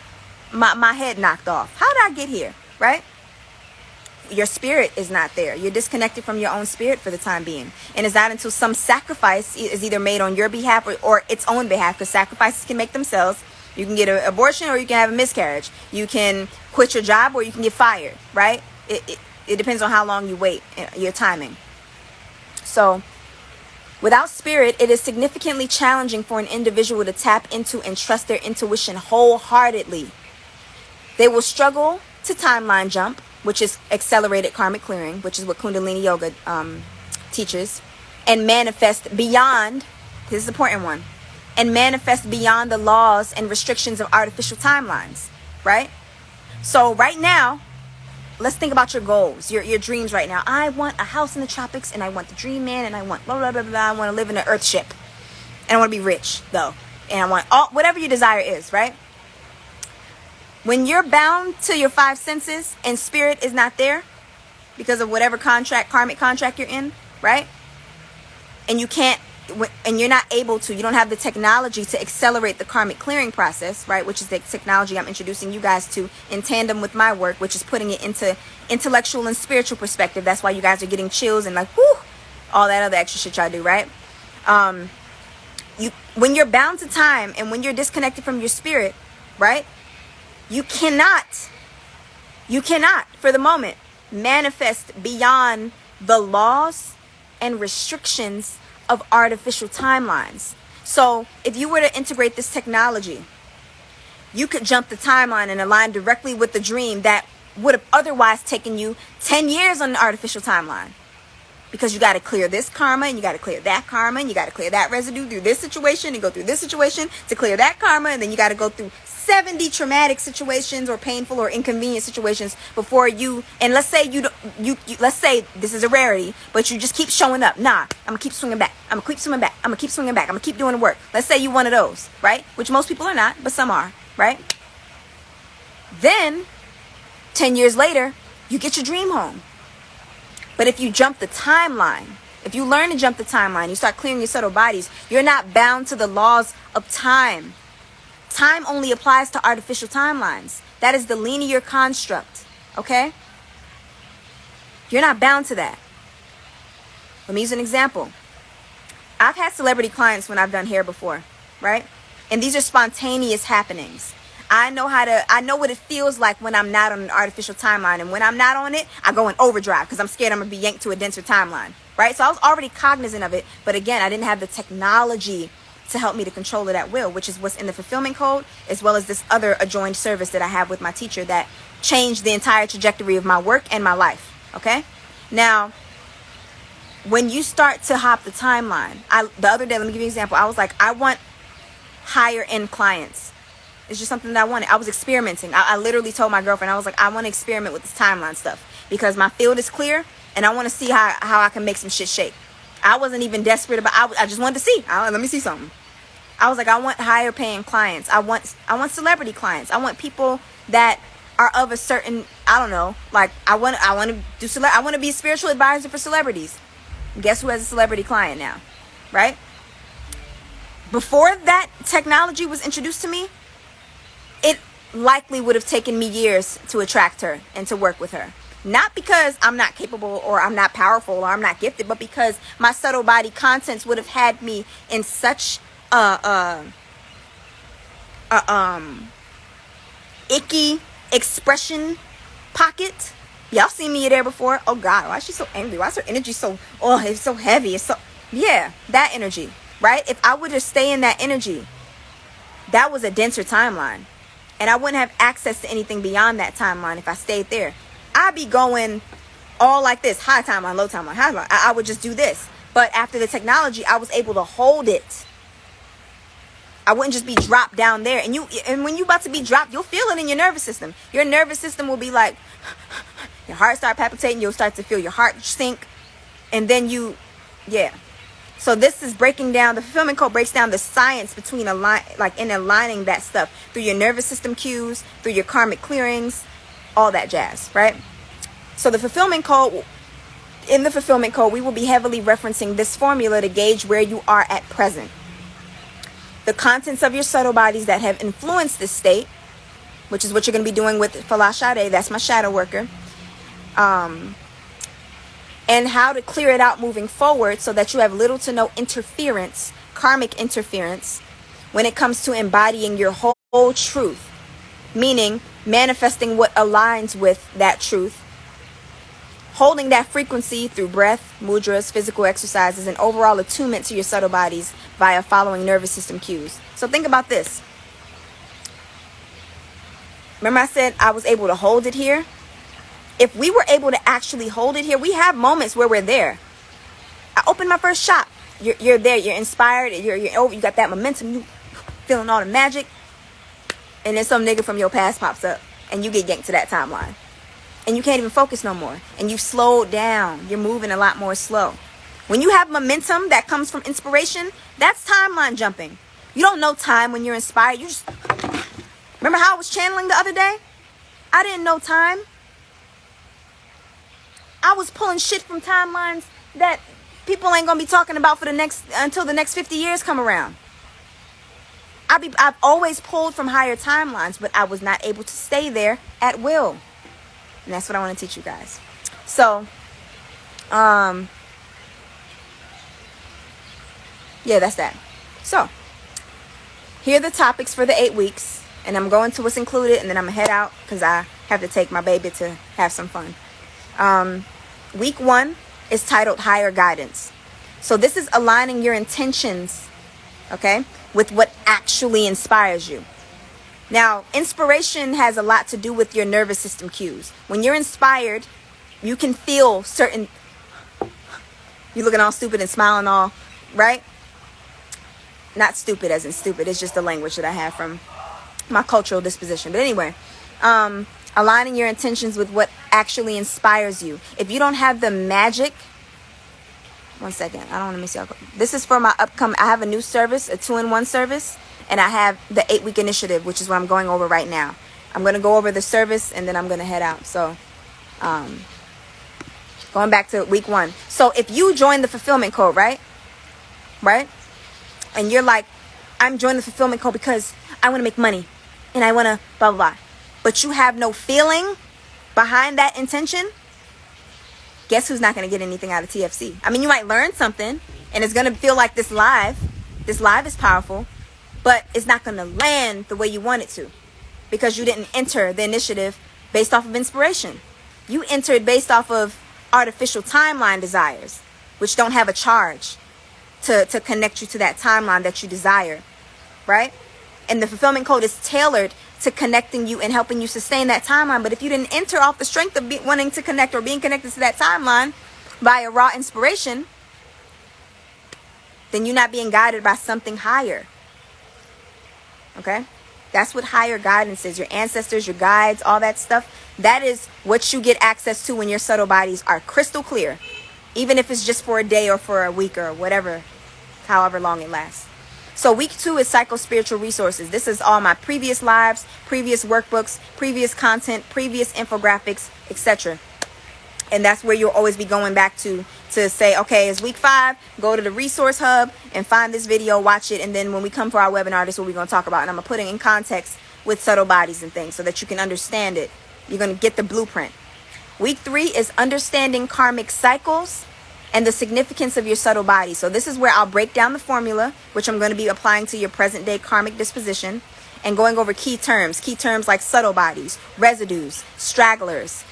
head knocked off? How did I get here? Right? Your spirit is not there. You're disconnected from your own spirit for the time being. And it's not until some sacrifice is either made on your behalf or its own behalf, because sacrifices can make themselves. You can get an abortion or you can have a miscarriage. You can quit your job or you can get fired, right? It depends on how long you wait, your timing. So, without spirit, it is significantly challenging for an individual to tap into and trust their intuition wholeheartedly. They will struggle to timeline jump, which is accelerated karmic clearing, which is what Kundalini yoga teaches, and manifest beyond, this is the important one, and manifest beyond the laws and restrictions of artificial timelines, right? So right now, let's think about your goals, your dreams right now. I want a house in the tropics, and I want the dream man, and I want blah, blah, blah, blah. I want to live in an earth ship, and I want to be rich, though, and I want whatever your desire is, right? When you're bound to your five senses and spirit is not there because of whatever karmic contract you're in, right? And you're not able to, you don't have the technology to accelerate the karmic clearing process, right? Which is the technology I'm introducing you guys to in tandem with my work, which is putting it into intellectual and spiritual perspective. That's why you guys are getting chills and like, whoo, all that other extra shit y'all do, right? When you're bound to time and when you're disconnected from your spirit, right? You cannot, for the moment, manifest beyond the laws and restrictions of artificial timelines. So if you were to integrate this technology, you could jump the timeline and align directly with the dream that would have otherwise taken you 10 years on the artificial timeline. Because you got to clear this karma, and you got to clear that karma, and you got to clear that residue through this situation and go through this situation to clear that karma, and then you got to go through 70 traumatic situations or painful or inconvenient situations before you, and let's say let's say this is a rarity, but you just keep showing up. Nah, I'm gonna keep swinging back. I'm gonna keep swinging back. I'm gonna keep swinging back. I'm gonna keep doing the work. Let's say you one of those, right? Which most people are not, but some are, right? Then 10 years later, you get your dream home. But if you jump the timeline, if you learn to jump the timeline, you start clearing your subtle bodies, you're not bound to the laws of time. Time only applies to artificial timelines. That is the linear construct, okay? You're not bound to that. Let me use an example. I've had celebrity clients when I've done hair before, right? And these are spontaneous happenings. I know what it feels like when I'm not on an artificial timeline. And when I'm not on it, I go in overdrive because I'm scared I'm going to be yanked to a denser timeline, right? So I was already cognizant of it. But again, I didn't have the technology to help me to control it at will, which is what's in the fulfillment code, as well as this other adjoined service that I have with my teacher that changed the entire trajectory of my work and my life, okay? Now, when you start to hop the timeline, the other day, let me give you an example. I was like, I want higher end clients. It's just something that I wanted. I was experimenting. I literally told my girlfriend, I was like, I want to experiment with this timeline stuff because my field is clear and I want to see how I can make some shit shake. I wasn't even desperate about I just wanted to see. Let me see something. I was like, I want higher paying clients. I want celebrity clients. I want people that are of a certain, I don't know, like I want to be a spiritual advisor for celebrities. Guess who has a celebrity client now, right? Before that technology was introduced to me, it likely would have taken me years to attract her and to work with her. Not because I'm not capable or I'm not powerful or I'm not gifted, but because my subtle body contents would have had me in such icky expression pocket. Y'all seen me there before. Oh God, why is she so angry? Why is her energy so, it's so heavy? It's so, yeah, that energy, right? If I would just stay in that energy, that was a denser timeline. And I wouldn't have access to anything beyond that timeline if I stayed there. I'd be going all like this, high timeline, low timeline, high timeline. I would just do this. But after the technology, I was able to hold it I wouldn't just be dropped down there. And when you about to be dropped, you'll feel it in your nervous system. Your nervous system will be like, your heart start palpitating. You'll start to feel your heart sink. And then yeah. So this is breaking down, the fulfillment code breaks down the science between aligning that stuff through your nervous system cues, through your karmic clearings, all that jazz, right? So the fulfillment code, in the fulfillment code, we will be heavily referencing this formula to gauge where you are at present. The contents of your subtle bodies that have influenced this state, which is what you're going to be doing with Falashade, that's my shadow worker. And how to clear it out moving forward so that you have little to no interference, karmic interference, when it comes to embodying your whole truth. Meaning manifesting what aligns with that truth. Holding that frequency through breath, mudras, physical exercises, and overall attunement to your subtle bodies via following nervous system cues. So think about this. Remember I said I was able to hold it here? If we were able to actually hold it here, we have moments where we're there. I opened my first shop. You're there. You're inspired. You're over. You got that momentum. You feeling all the magic. And then some nigga from your past pops up. And you get yanked to that timeline. And you can't even focus no more. And you've slowed down. You're moving a lot more slow. When you have momentum that comes from inspiration, that's timeline jumping. You don't know time when you're inspired. You just... Remember how I was channeling the other day? I didn't know time. I was pulling shit from timelines that people ain't gonna be talking about for until the next 50 years come around. I've always pulled from higher timelines, but I was not able to stay there at will. And that's what I want to teach you guys. So, yeah, that's that. So, here are the topics for the 8 weeks. And I'm going to what's included, and then I'm going to head out because I have to take my baby to have some fun. Week 1 is titled Higher Guidance. So this is aligning your intentions, okay, with what actually inspires you. Now, inspiration has a lot to do with your nervous system cues. When you're inspired, you can feel certain... You're looking all stupid and smiling all, right? Not stupid as in stupid. It's just the language that I have from my cultural disposition. But anyway, aligning your intentions with what actually inspires you. If you don't have the magic... One second. I don't want to miss y'all. This is for my upcoming... I have a new service, a 2-in-1 service. And I have the 8-week initiative, which is what I'm going over right now. I'm going to go over the service and then I'm going to head out. So, going back to week 1. So, if you join the fulfillment code, right? And you're like, I'm joining the fulfillment code because I want to make money. And I want to blah, blah, blah. But you have no feeling behind that intention. Guess who's not going to get anything out of TFC? I mean, you might learn something. And it's going to feel like this live. This live is powerful. But it's not going to land the way you want it to. Because you didn't enter the initiative based off of inspiration. You entered based off of artificial timeline desires. Which don't have a charge to connect you to that timeline that you desire. Right? And the fulfillment code is tailored to connecting you and helping you sustain that timeline. But if you didn't enter off the strength of wanting to connect or being connected to that timeline by a raw inspiration, then you're not being guided by something higher. Okay? That's what higher guidance is. Your ancestors, your guides, all that stuff. That is what you get access to when your subtle bodies are crystal clear. Even if it's just for a day or for a week or whatever, however long it lasts. So week 2 is Psychospiritual resources. This is all my previous lives, previous workbooks, previous content, previous infographics, etc. And that's where you'll always be going back to say, okay, it's week 5, go to the resource hub and find this video, watch it. And then when we come for our webinar, this is what we're going to talk about. And I'm going to put it in context with subtle bodies and things so that you can understand it. You're going to get the blueprint. Week 3 is understanding karmic cycles and the significance of your subtle body. So this is where I'll break down the formula, which I'm going to be applying to your present day karmic disposition and going over key terms like subtle bodies, residues, stragglers,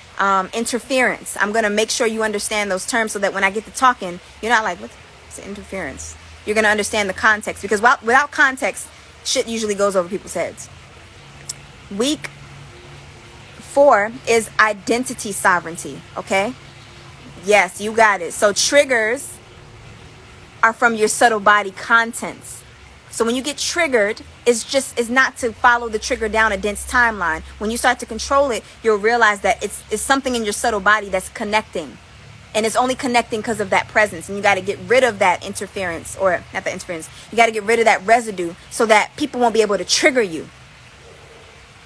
interference. I'm going to make sure you understand those terms so that when I get to talking, you're not like, what's interference? You're going to understand the context, because without context, shit usually goes over people's heads. Week 4 is identity sovereignty, okay? Yes, you got it. So triggers are from your subtle body contents. So when you get triggered, it's not to follow the trigger down a dense timeline. When you start to control it, you'll realize that it's something in your subtle body that's connecting. And it's only connecting because of that presence. And you got to get rid of that interference, or not that interference. You got to get rid of that residue so that people won't be able to trigger you.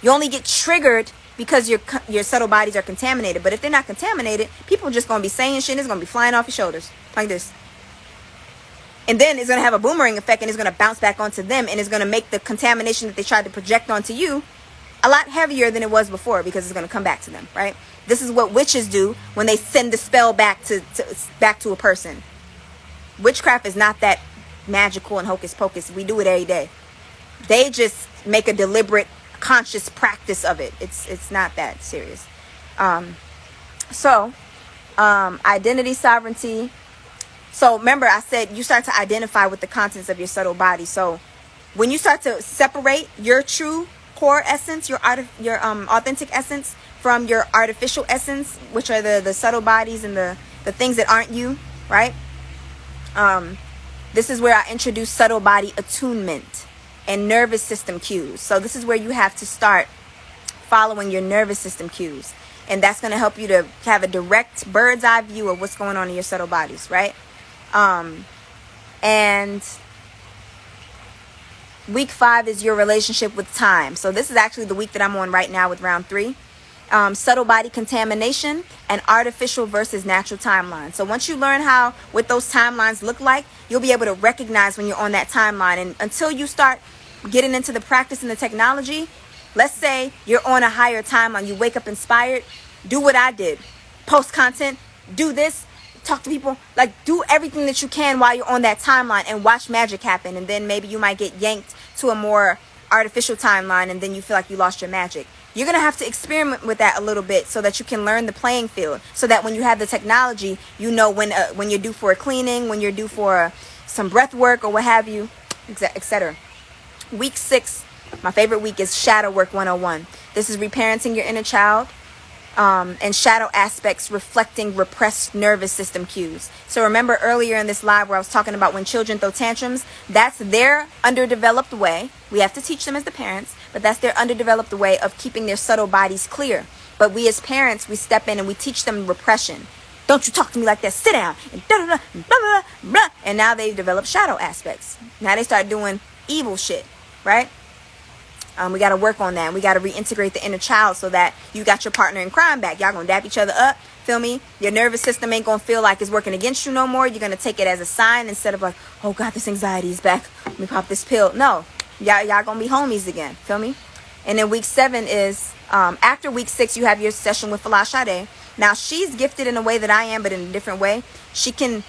You only get triggered because your subtle bodies are contaminated. But if they're not contaminated, people are just going to be saying shit. It's going to be flying off your shoulders like this. And then it's going to have a boomerang effect, and it's going to bounce back onto them, and it's going to make the contamination that they tried to project onto you a lot heavier than it was before, because it's going to come back to them, right? This is what witches do when they send the spell back to a person. Witchcraft is not that magical and hocus pocus. We do it every day. They just make a deliberate, conscious practice of it. It's not that serious. Identity, sovereignty. So remember, I said you start to identify with the contents of your subtle body. So when you start to separate your true core essence, your authentic essence, from your artificial essence, which are the subtle bodies and the things that aren't you, right? This is where I introduce subtle body attunement and nervous system cues. So this is where you have to start following your nervous system cues. And that's going to help you to have a direct bird's eye view of what's going on in your subtle bodies, right? And week 5 is your relationship with time. So this is actually the week that I'm on right now with round 3. Subtle body contamination and artificial versus natural timeline. So once you learn what those timelines look like, you'll be able to recognize when you're on that timeline. And until you start getting into the practice and the technology, let's say you're on a higher timeline, you wake up inspired, do what I did, post content, do this, talk to people, like do everything that you can while you're on that timeline and watch magic happen. And then maybe you might get yanked to a more artificial timeline, and then you feel like you lost your magic. You're going to have to experiment with that a little bit so that you can learn the playing field, so that when you have the technology, you know when you're due for a cleaning, when you're due for some breath work or what have you, etc. Week 6, my favorite week, is Shadow Work 101. This is reparenting your inner child, and shadow aspects reflecting repressed nervous system cues. So remember earlier in this live where I was talking about when children throw tantrums, that's their underdeveloped way. We have to teach them as the parents, but that's their underdeveloped way of keeping their subtle bodies clear. But we as parents, we step in and we teach them repression. Don't you talk to me like that, sit down, and da da da, blah blah blah. And now they develop shadow aspects. Now they start doing evil shit, right? We got to work on that. We got to reintegrate the inner child so that you got your partner in crime back. Y'all going to dap each other up. Feel me? Your nervous system ain't going to feel like it's working against you no more. You're going to take it as a sign instead of like, oh God, this anxiety is back. Let me pop this pill. No, y'all going to be homies again. Feel me? And then week 7 is, after week 6, you have your session with Sade. Now she's gifted in a way that I am, but in a different way. She can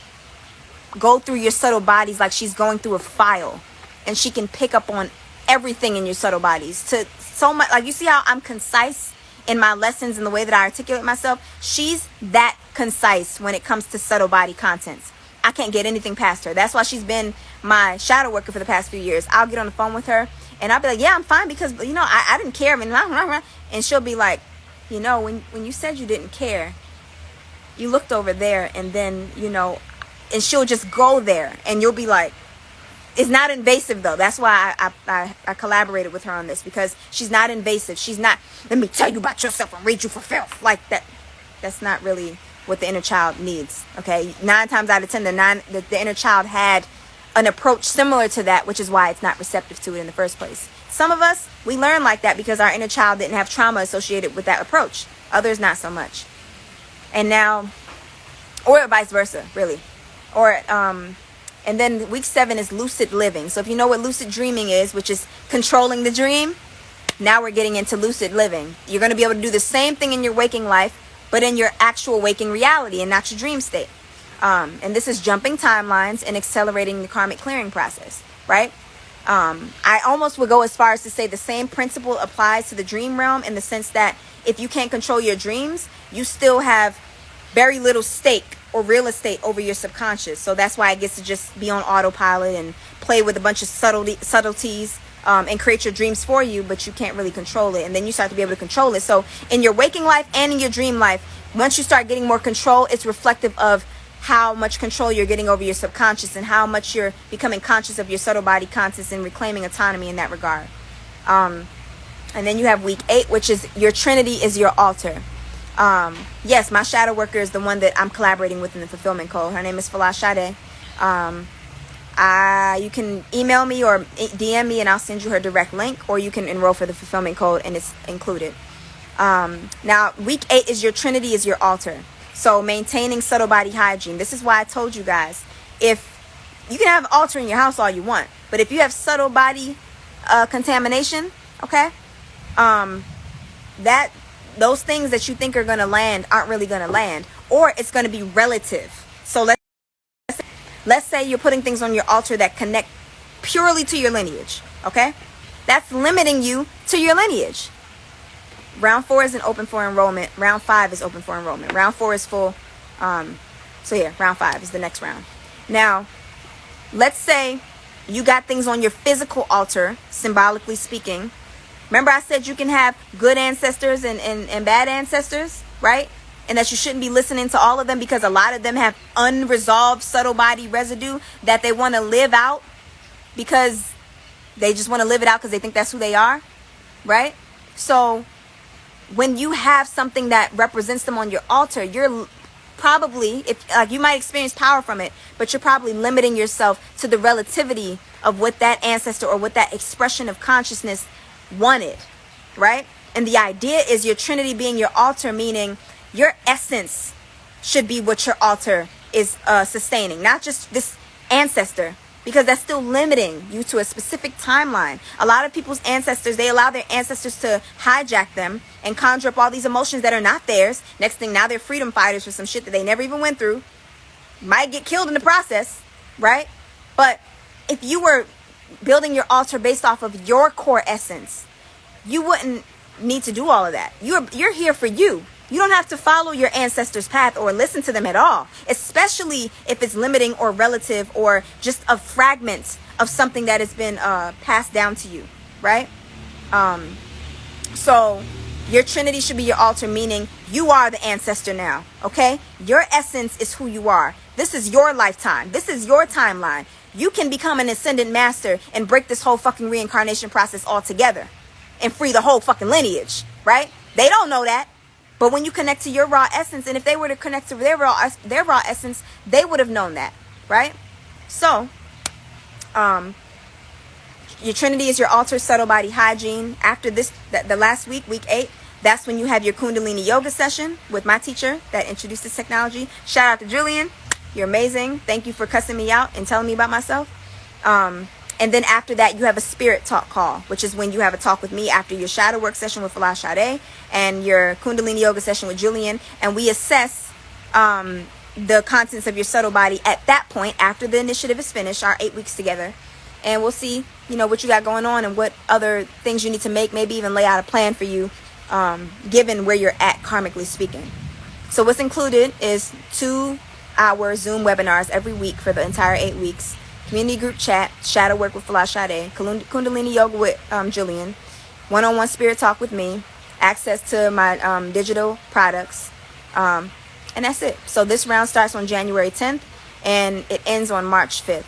go through your subtle bodies like she's going through a file, and she can pick up on everything in your subtle bodies to so much. Like, you see how I'm concise in my lessons and the way that I articulate myself? She's that concise when it comes to subtle body contents. I can't get anything past her. That's why she's been my shadow worker for the past few years. I'll get on the phone with her and I'll be like, yeah, I'm fine, because I didn't care. And she'll be like, when you said you didn't care, you looked over there, and then and she'll just go there, and you'll be like, it's not invasive though. That's why I collaborated with her on this, because she's not invasive. She's not, let me tell you about yourself and read you for filth. Like that. That's not really what the inner child needs. Okay. 9 times out of 10, the inner child had an approach similar to that, which is why it's not receptive to it in the first place. Some of us, we learn like that because our inner child didn't have trauma associated with that approach. Others, not so much. And now, or vice versa, really. Or, and then week 7 is lucid living. So if you know what lucid dreaming is, which is controlling the dream, now we're getting into lucid living. You're going to be able to do the same thing in your waking life, but in your actual waking reality and not your dream state. And this is jumping timelines and accelerating the karmic clearing process, right? I almost would go as far as to say the same principle applies to the dream realm, in the sense that if you can't control your dreams, you still have very little stake or real estate over your subconscious. So that's why it gets to just be on autopilot and play with a bunch of subtleties and create your dreams for you, but you can't really control it. And then you start to be able to control it. So in your waking life and in your dream life, once you start getting more control, it's reflective of how much control you're getting over your subconscious and how much you're becoming conscious of your subtle body conscious and reclaiming autonomy in that regard. And then you have week 8, which is your Trinity is your altar. Yes, my shadow worker is the one that I'm collaborating with in the fulfillment code. Her name is Psychospiritual. You can email me or DM me and I'll send you her direct link, or you can enroll for the fulfillment code and it's included. Now, week 8 is your Trinity is your altar. So maintaining subtle body hygiene. This is why I told you guys, if you can have an altar in your house all you want, but if you have subtle body contamination, okay, those things that you think are going to land aren't really going to land, or it's going to be relative. So let's say you're putting things on your altar that connect purely to your lineage, okay? That's limiting you to your lineage. Round 4 isn't open for enrollment. Round 5 is open for enrollment. Round 4 is full. So yeah, round 5 is the next round. Now, let's say you got things on your physical altar, symbolically speaking. Remember I said you can have good ancestors and bad ancestors, right? And that you shouldn't be listening to all of them because a lot of them have unresolved subtle body residue that they want to live out because they just want to live it out because they think that's who they are, right? So when you have something that represents them on your altar, you're probably, you might experience power from it, but you're probably limiting yourself to the relativity of what that ancestor or what that expression of consciousness wanted, right? And the idea is your Trinity being your altar, meaning your essence should be what your altar is sustaining, not just this ancestor, because that's still limiting you to a specific timeline. A lot of people's ancestors, they allow their ancestors to hijack them and conjure up all these emotions that are not theirs. Next thing, now they're freedom fighters for some shit that they never even went through. Might get killed in the process, right? But if you were building your altar based off of your core essence, you wouldn't need to do all of that. You're here for you. You don't have to follow your ancestors' path or listen to them at all, especially if it's limiting or relative or just a fragment of something that has been passed down to you, right? So your Trinity should be your altar, meaning you are the ancestor now, okay? Your essence is who you are. This is your lifetime. This is your timeline. You can become an ascendant master and break this whole fucking reincarnation process altogether and free the whole fucking lineage, right? They don't know that. But when you connect to your raw essence, and if they were to connect to their raw essence, they would have known that, right? So, your Trinity is your altar, subtle body hygiene. After this, the last week, week 8, that's when you have your Kundalini yoga session with my teacher that introduced this technology. Shout out to Julian. You're amazing. Thank you for cussing me out and telling me about myself. And then after that, you have a spirit talk call, which is when you have a talk with me after your shadow work session with Psychospiritual and your Kundalini yoga session with Julian. And we assess the contents of your subtle body at that point after the initiative is finished, our 8 weeks together. And we'll see, what you got going on and what other things you need to make, maybe even lay out a plan for you, given where you're at karmically speaking. So what's included is 2-hour Zoom webinars every week for the entire 8 weeks. Community group chat, shadow work with Psychospiritual, Kundalini yoga with Julian, one-on-one spirit talk with me, access to my digital products, and that's it. So this round starts on January 10th and it ends on March 5th.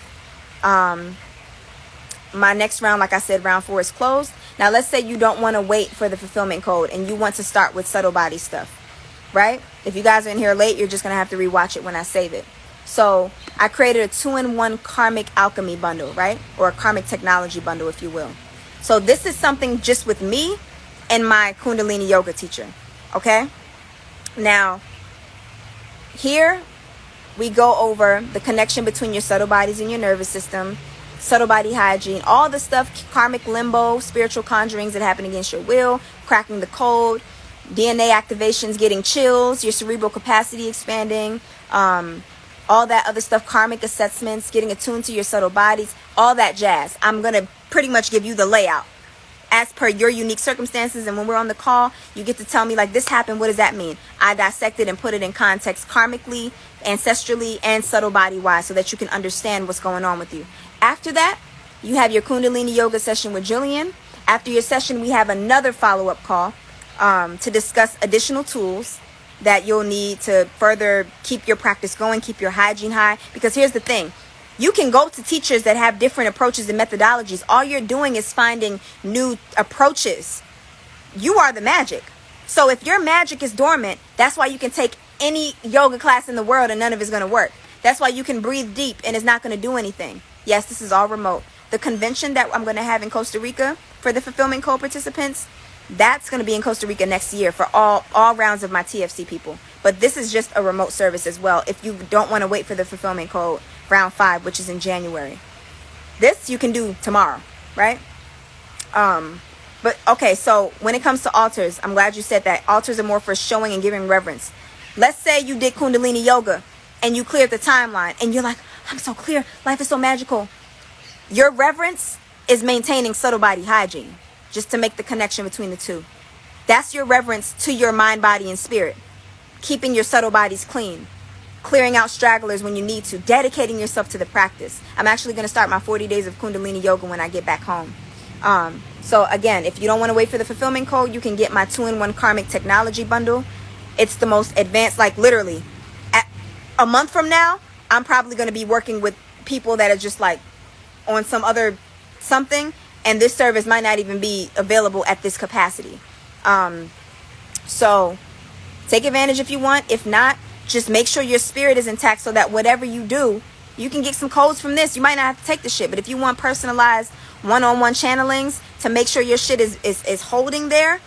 My next round, like I said, round 4 is closed. Now let's say you don't want to wait for the fulfillment code and you want to start with subtle body stuff, right? If you guys are in here late, you're just going to have to rewatch it when I save it. So I created a 2-in-1 karmic alchemy bundle, right? Or a karmic technology bundle, if you will. So this is something just with me and my Kundalini yoga teacher, okay? Now, here we go over the connection between your subtle bodies and your nervous system, subtle body hygiene, all the stuff, karmic limbo, spiritual conjurings that happen against your will, cracking the code, DNA activations, getting chills, your cerebral capacity expanding, all that other stuff, karmic assessments, getting attuned to your subtle bodies, all that jazz. I'm going to pretty much give you the layout as per your unique circumstances. And when we're on the call, you get to tell me, like, this happened. What does that mean? I dissect it and put it in context karmically, ancestrally, and subtle body-wise so that you can understand what's going on with you. After that, you have your Kundalini yoga session with Julian. After your session, we have another follow-up call to discuss additional tools that you'll need to further keep your practice going, keep your hygiene high. Because here's the thing. You can go to teachers that have different approaches and methodologies. All you're doing is finding new approaches. You are the magic. So if your magic is dormant, that's why you can take any yoga class in the world and none of it's going to work. That's why you can breathe deep and it's not going to do anything. Yes, this is all remote. The convention that I'm going to have in Costa Rica for the Fulfillment Code participants, that's going to be in Costa Rica next year for all rounds of my TFC people. But this is just a remote service as well if you don't want to wait for the Fulfillment Code round 5, which is in January. This you can do tomorrow, right? But okay, so when it comes to altars, I'm glad you said that. Altars are more for showing and giving reverence. Let's say you did Kundalini yoga and you cleared the timeline and you're like, I'm so clear, life is so magical. Your reverence is maintaining subtle body hygiene, just to make the connection between the two. That's your reverence to your mind, body, and spirit. Keeping your subtle bodies clean. Clearing out stragglers when you need to. Dedicating yourself to the practice. I'm actually going to start my 40 days of Kundalini yoga when I get back home. So again, if you don't want to wait for the Fulfillment Code, you can get my 2-in-1 Karmic technology bundle. It's the most advanced, like literally. A month from now, I'm probably going to be working with people that are just like on some other something, and this service might not even be available at this capacity. So take advantage if you want. If not, just make sure your spirit is intact so that whatever you do, you can get some codes from this. You might not have to take the shit, but if you want personalized one-on-one channelings to make sure your shit is holding there,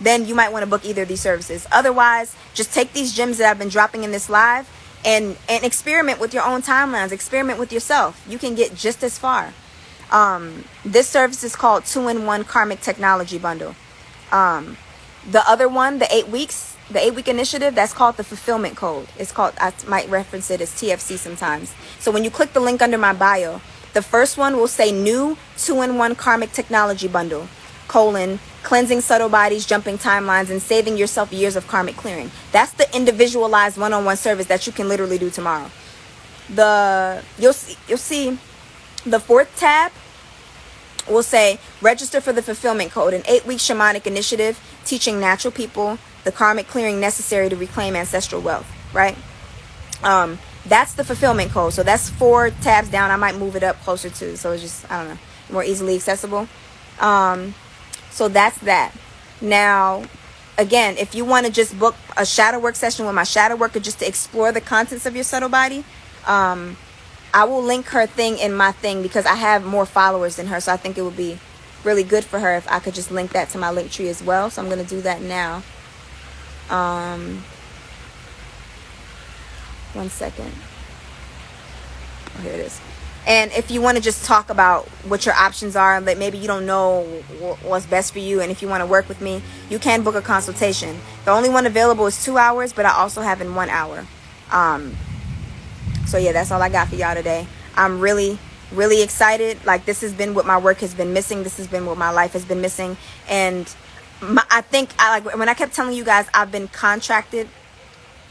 then you might want to book either of these services. Otherwise, just take these gems that I've been dropping in this live and experiment with your own timelines. Experiment with yourself. You can get just as far. This service is called 2-in-1 Karmic Technology Bundle. The other one, the 8 weeks, the 8-week initiative, that's called the Fulfillment Code. It's called, I might reference it as TFC sometimes. So when you click the link under my bio, the first one will say new 2-in-1 Karmic Technology Bundle, cleansing subtle bodies, jumping timelines, and saving yourself years of karmic clearing. That's the individualized one-on-one service that you can literally do tomorrow. You'll see the 4th tab will say register for the Fulfillment Code, an 8-week shamanic initiative teaching natural people the karmic clearing necessary to reclaim ancestral wealth, right? That's the Fulfillment Code. So that's 4 tabs down. I might move it up closer to, so it's just, I don't know, more easily accessible. So that's that. Now, again, if you want to just book a shadow work session with my shadow worker just to explore the contents of your subtle body, I will link her thing in my thing because I have more followers than her. So I think it would be really good for her if I could just link that to my link tree as well. So I'm going to do that now. 1 second. Oh, here it is. And if you want to just talk about what your options are, that maybe you don't know what's best for you, and if you want to work with me, you can book a consultation. The only one available is 2 hours, but I also have in 1 hour. So yeah, that's all I got for y'all today. I'm really, really excited. Like, this has been what my work has been missing. This has been what my life has been missing. And I think when I kept telling you guys I've been contracted,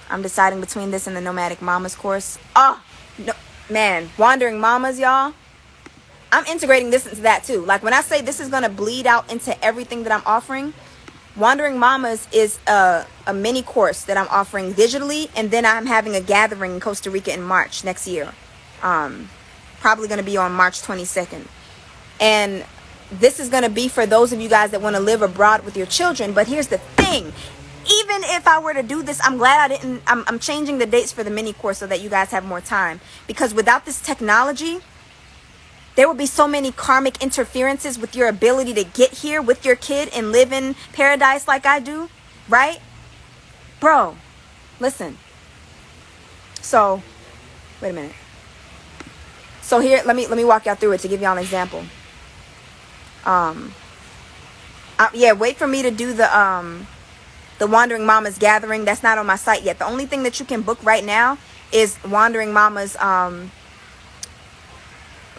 I'm deciding between this and the Nomadic Mamas course. Oh, no, man, Wandering Mamas, y'all. I'm integrating this into that too. Like, when I say this is going to bleed out into everything that I'm offering, Wandering Mamas is a mini course that I'm offering digitally, and then I'm having a gathering in Costa Rica in March next year. Probably going to be on March 22nd. And this is going to be for those of you guys that want to live abroad with your children. But here's the thing. Even if I were to do this, I'm glad I didn't. I'm changing the dates for the mini course so that you guys have more time. Because without this technology, there will be so many karmic interferences with your ability to get here with your kid and live in paradise like I do, right? Bro, listen. So, wait a minute. So here, let me walk y'all through it to give y'all an example. Yeah, wait for me to do the Wandering Mamas gathering. That's not on my site yet. The only thing that you can book right now is Wandering Mamas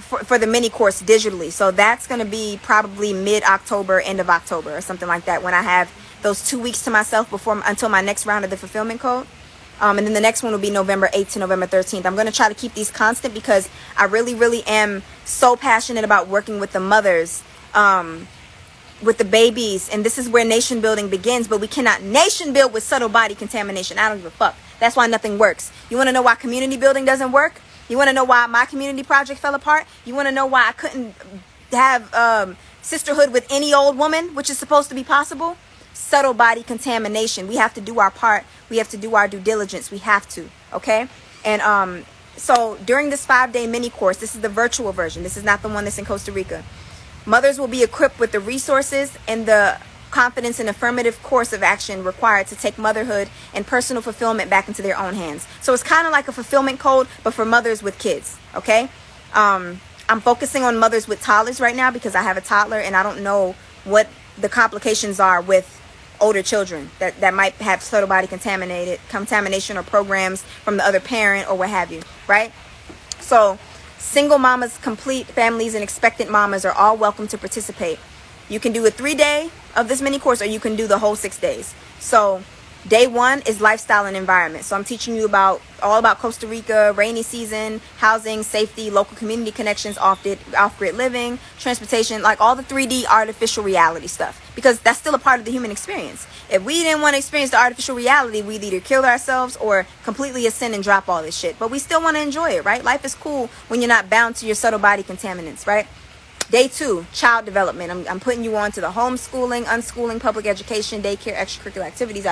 for the mini course digitally. So that's going to be probably mid-October, end of October or something like that, when I have those 2 weeks to myself until my next round of the Fulfillment Code. And then the next one will be November 8th to November 13th. I'm going to try to keep these constant because I really, really am so passionate about working with the mothers with the babies, and this is where nation building begins. But we cannot nation build with subtle body contamination. I don't give a fuck. That's why nothing works. You want to know why community building doesn't work? You want to know why my community project fell apart? You want to know why I couldn't have sisterhood with any old woman, which is supposed to be possible? Subtle body contamination. We have to do our part. We have to do our due diligence. We have to, okay? And so during this 5-day mini course, this is the virtual version. This is not the one that's in Costa Rica. Mothers will be equipped with the resources and the confidence and affirmative course of action required to take motherhood and personal fulfillment back into their own hands. So it's kind of like a fulfillment code, but for mothers with kids, okay? I'm focusing on mothers with toddlers right now because I have a toddler and I don't know what the complications are with older children that might have subtle body contamination or programs from the other parent or what have you, right? So single mamas, complete families, and expectant mamas are all welcome to participate. You can do a 3-day of this mini course, or you can do the whole 6 days. So day 1 is lifestyle and environment. So I'm teaching you all about Costa Rica, rainy season, housing, safety, local community connections, off-grid living, transportation, like all the 3D artificial reality stuff, because that's still a part of the human experience. If we didn't want to experience the artificial reality, we'd either kill ourselves or completely ascend and drop all this shit. But we still want to enjoy it, right? Life is cool when you're not bound to your subtle body contaminants, right? Day 2, child development. I'm putting you on to the homeschooling, unschooling, public education, daycare, extracurricular activities,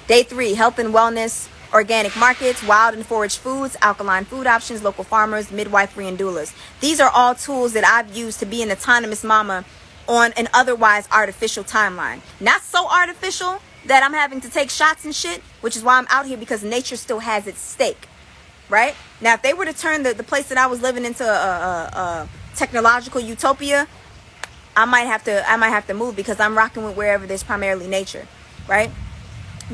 Day 3, health and wellness, organic markets, wild and forage foods, alkaline food options, local farmers, midwifery, and doulas. These are all tools that I've used to be an autonomous mama on an otherwise artificial timeline. Not so artificial that I'm having to take shots and shit, which is why I'm out here, because nature still has its stake, right? Now, if they were to turn the place that I was living into a technological utopia, I might have to move, because I'm rocking with wherever there's primarily nature, right?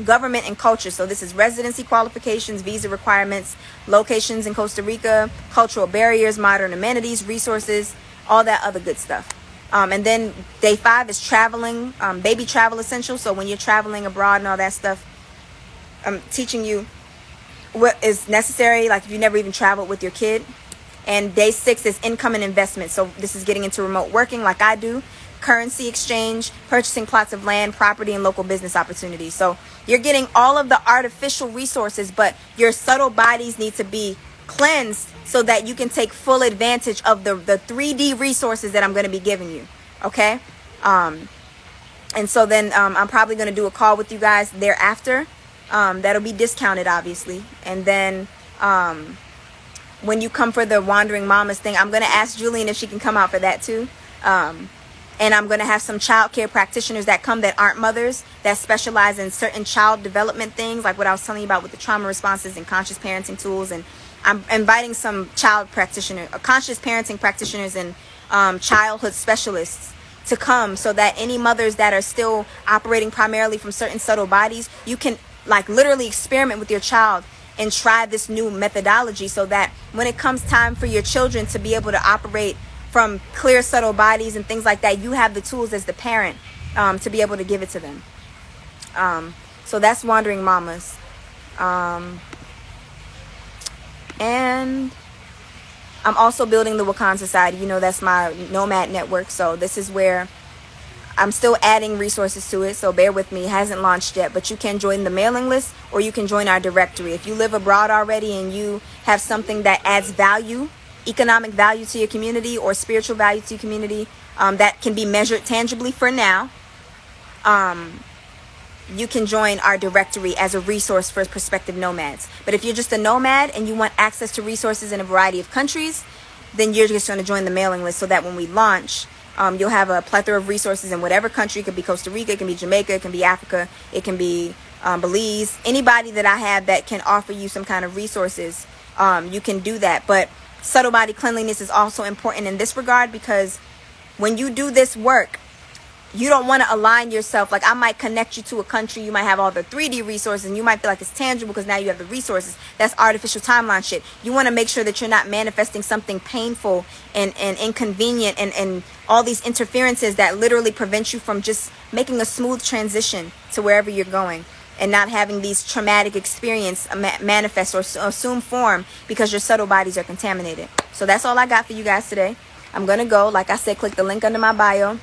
Government and culture. So this is residency qualifications, visa requirements, locations in Costa Rica, cultural barriers, modern amenities, resources, all that other good stuff. And then day 5 is traveling, baby travel essentials. So when you're traveling abroad and all that stuff, I'm teaching you what is necessary, like if you never even traveled with your kid. And day 6 is income and investment. So this is getting into remote working like I do, currency exchange, purchasing plots of land, property, and local business opportunities. So you're getting all of the artificial resources, but your subtle bodies need to be cleansed so that you can take full advantage of the 3D resources that I'm going to be giving you. Okay? And so then I'm probably going to do a call with you guys thereafter. That'll be discounted, obviously. And then when you come for the Wandering Mamas thing, I'm going to ask Julian if she can come out for that too. And I'm going to have some child care practitioners that come that aren't mothers, that specialize in certain child development things, like what I was telling you about with the trauma responses and conscious parenting tools. And I'm inviting some conscious parenting practitioners and childhood specialists to come, so that any mothers that are still operating primarily from certain subtle bodies, you can like literally experiment with your child and try this new methodology, so that when it comes time for your children to be able to operate from clear subtle bodies and things like that, you have the tools as the parent to be able to give it to them. So that's Wandering Mamas. And I'm also building the Wakan Society. You know, that's my nomad network. So this is where I'm still adding resources to it, so bear with me. It hasn't launched yet, but you can join the mailing list, or you can join our directory. If you live abroad already and you have something that adds value, economic value to your community, or spiritual value to your community, that can be measured tangibly for now, you can join our directory as a resource for prospective nomads. But if you're just a nomad and you want access to resources in a variety of countries, then you're just going to join the mailing list, so that when we launch, you'll have a plethora of resources in whatever country. It could be Costa Rica, it can be Jamaica, it can be Africa, it can be Belize. Anybody that I have that can offer you some kind of resources, you can do that. But subtle body cleanliness is also important in this regard, because when you do this work, you don't want to align yourself. Like, I might connect you to a country, you might have all the 3D resources, and you might feel like it's tangible because now you have the resources. That's artificial timeline shit. You want to make sure that you're not manifesting something painful and inconvenient and all these interferences that literally prevent you from just making a smooth transition to wherever you're going, and not having these traumatic experience manifest or assume form because your subtle bodies are contaminated. So that's all I got for you guys today. I'm going to go. Like I said, click the link under my bio.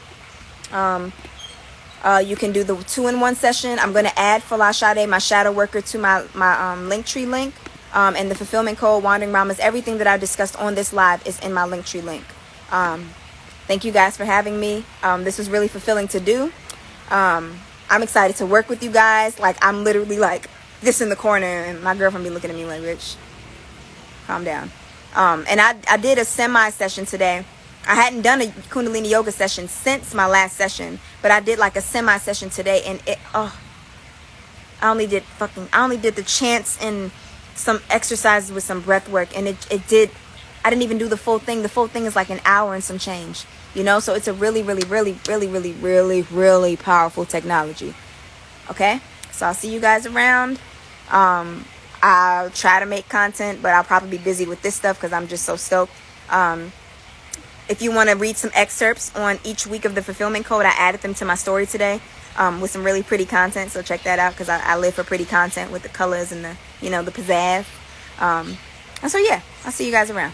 You can do the 2-in-1 session. I'm going to add Falashade, my shadow worker, to my Linktree link. And the fulfillment code, Wandering Mamas, everything that I discussed on this live is in my Linktree link. Thank you guys for having me. This was really fulfilling to do. I'm excited to work with you guys. Like, I'm literally like this in the corner, and my girlfriend be looking at me like, bitch, calm down. And I did a semi-session today. I hadn't done a Kundalini yoga session since my last session, but I did like a semi-session today, and I only did the chants and some exercises with some breath work, and I didn't even do the full thing. The full thing is like an hour and some change, you know? So it's a really, really, really, really, really, really, really powerful technology. Okay? So I'll see you guys around. I'll try to make content, but I'll probably be busy with this stuff because I'm just so stoked. If you want to read some excerpts on each week of the fulfillment code, I added them to my story today with some really pretty content. So check that out, because I live for pretty content with the colors and the pizzazz. And so, yeah, I'll see you guys around.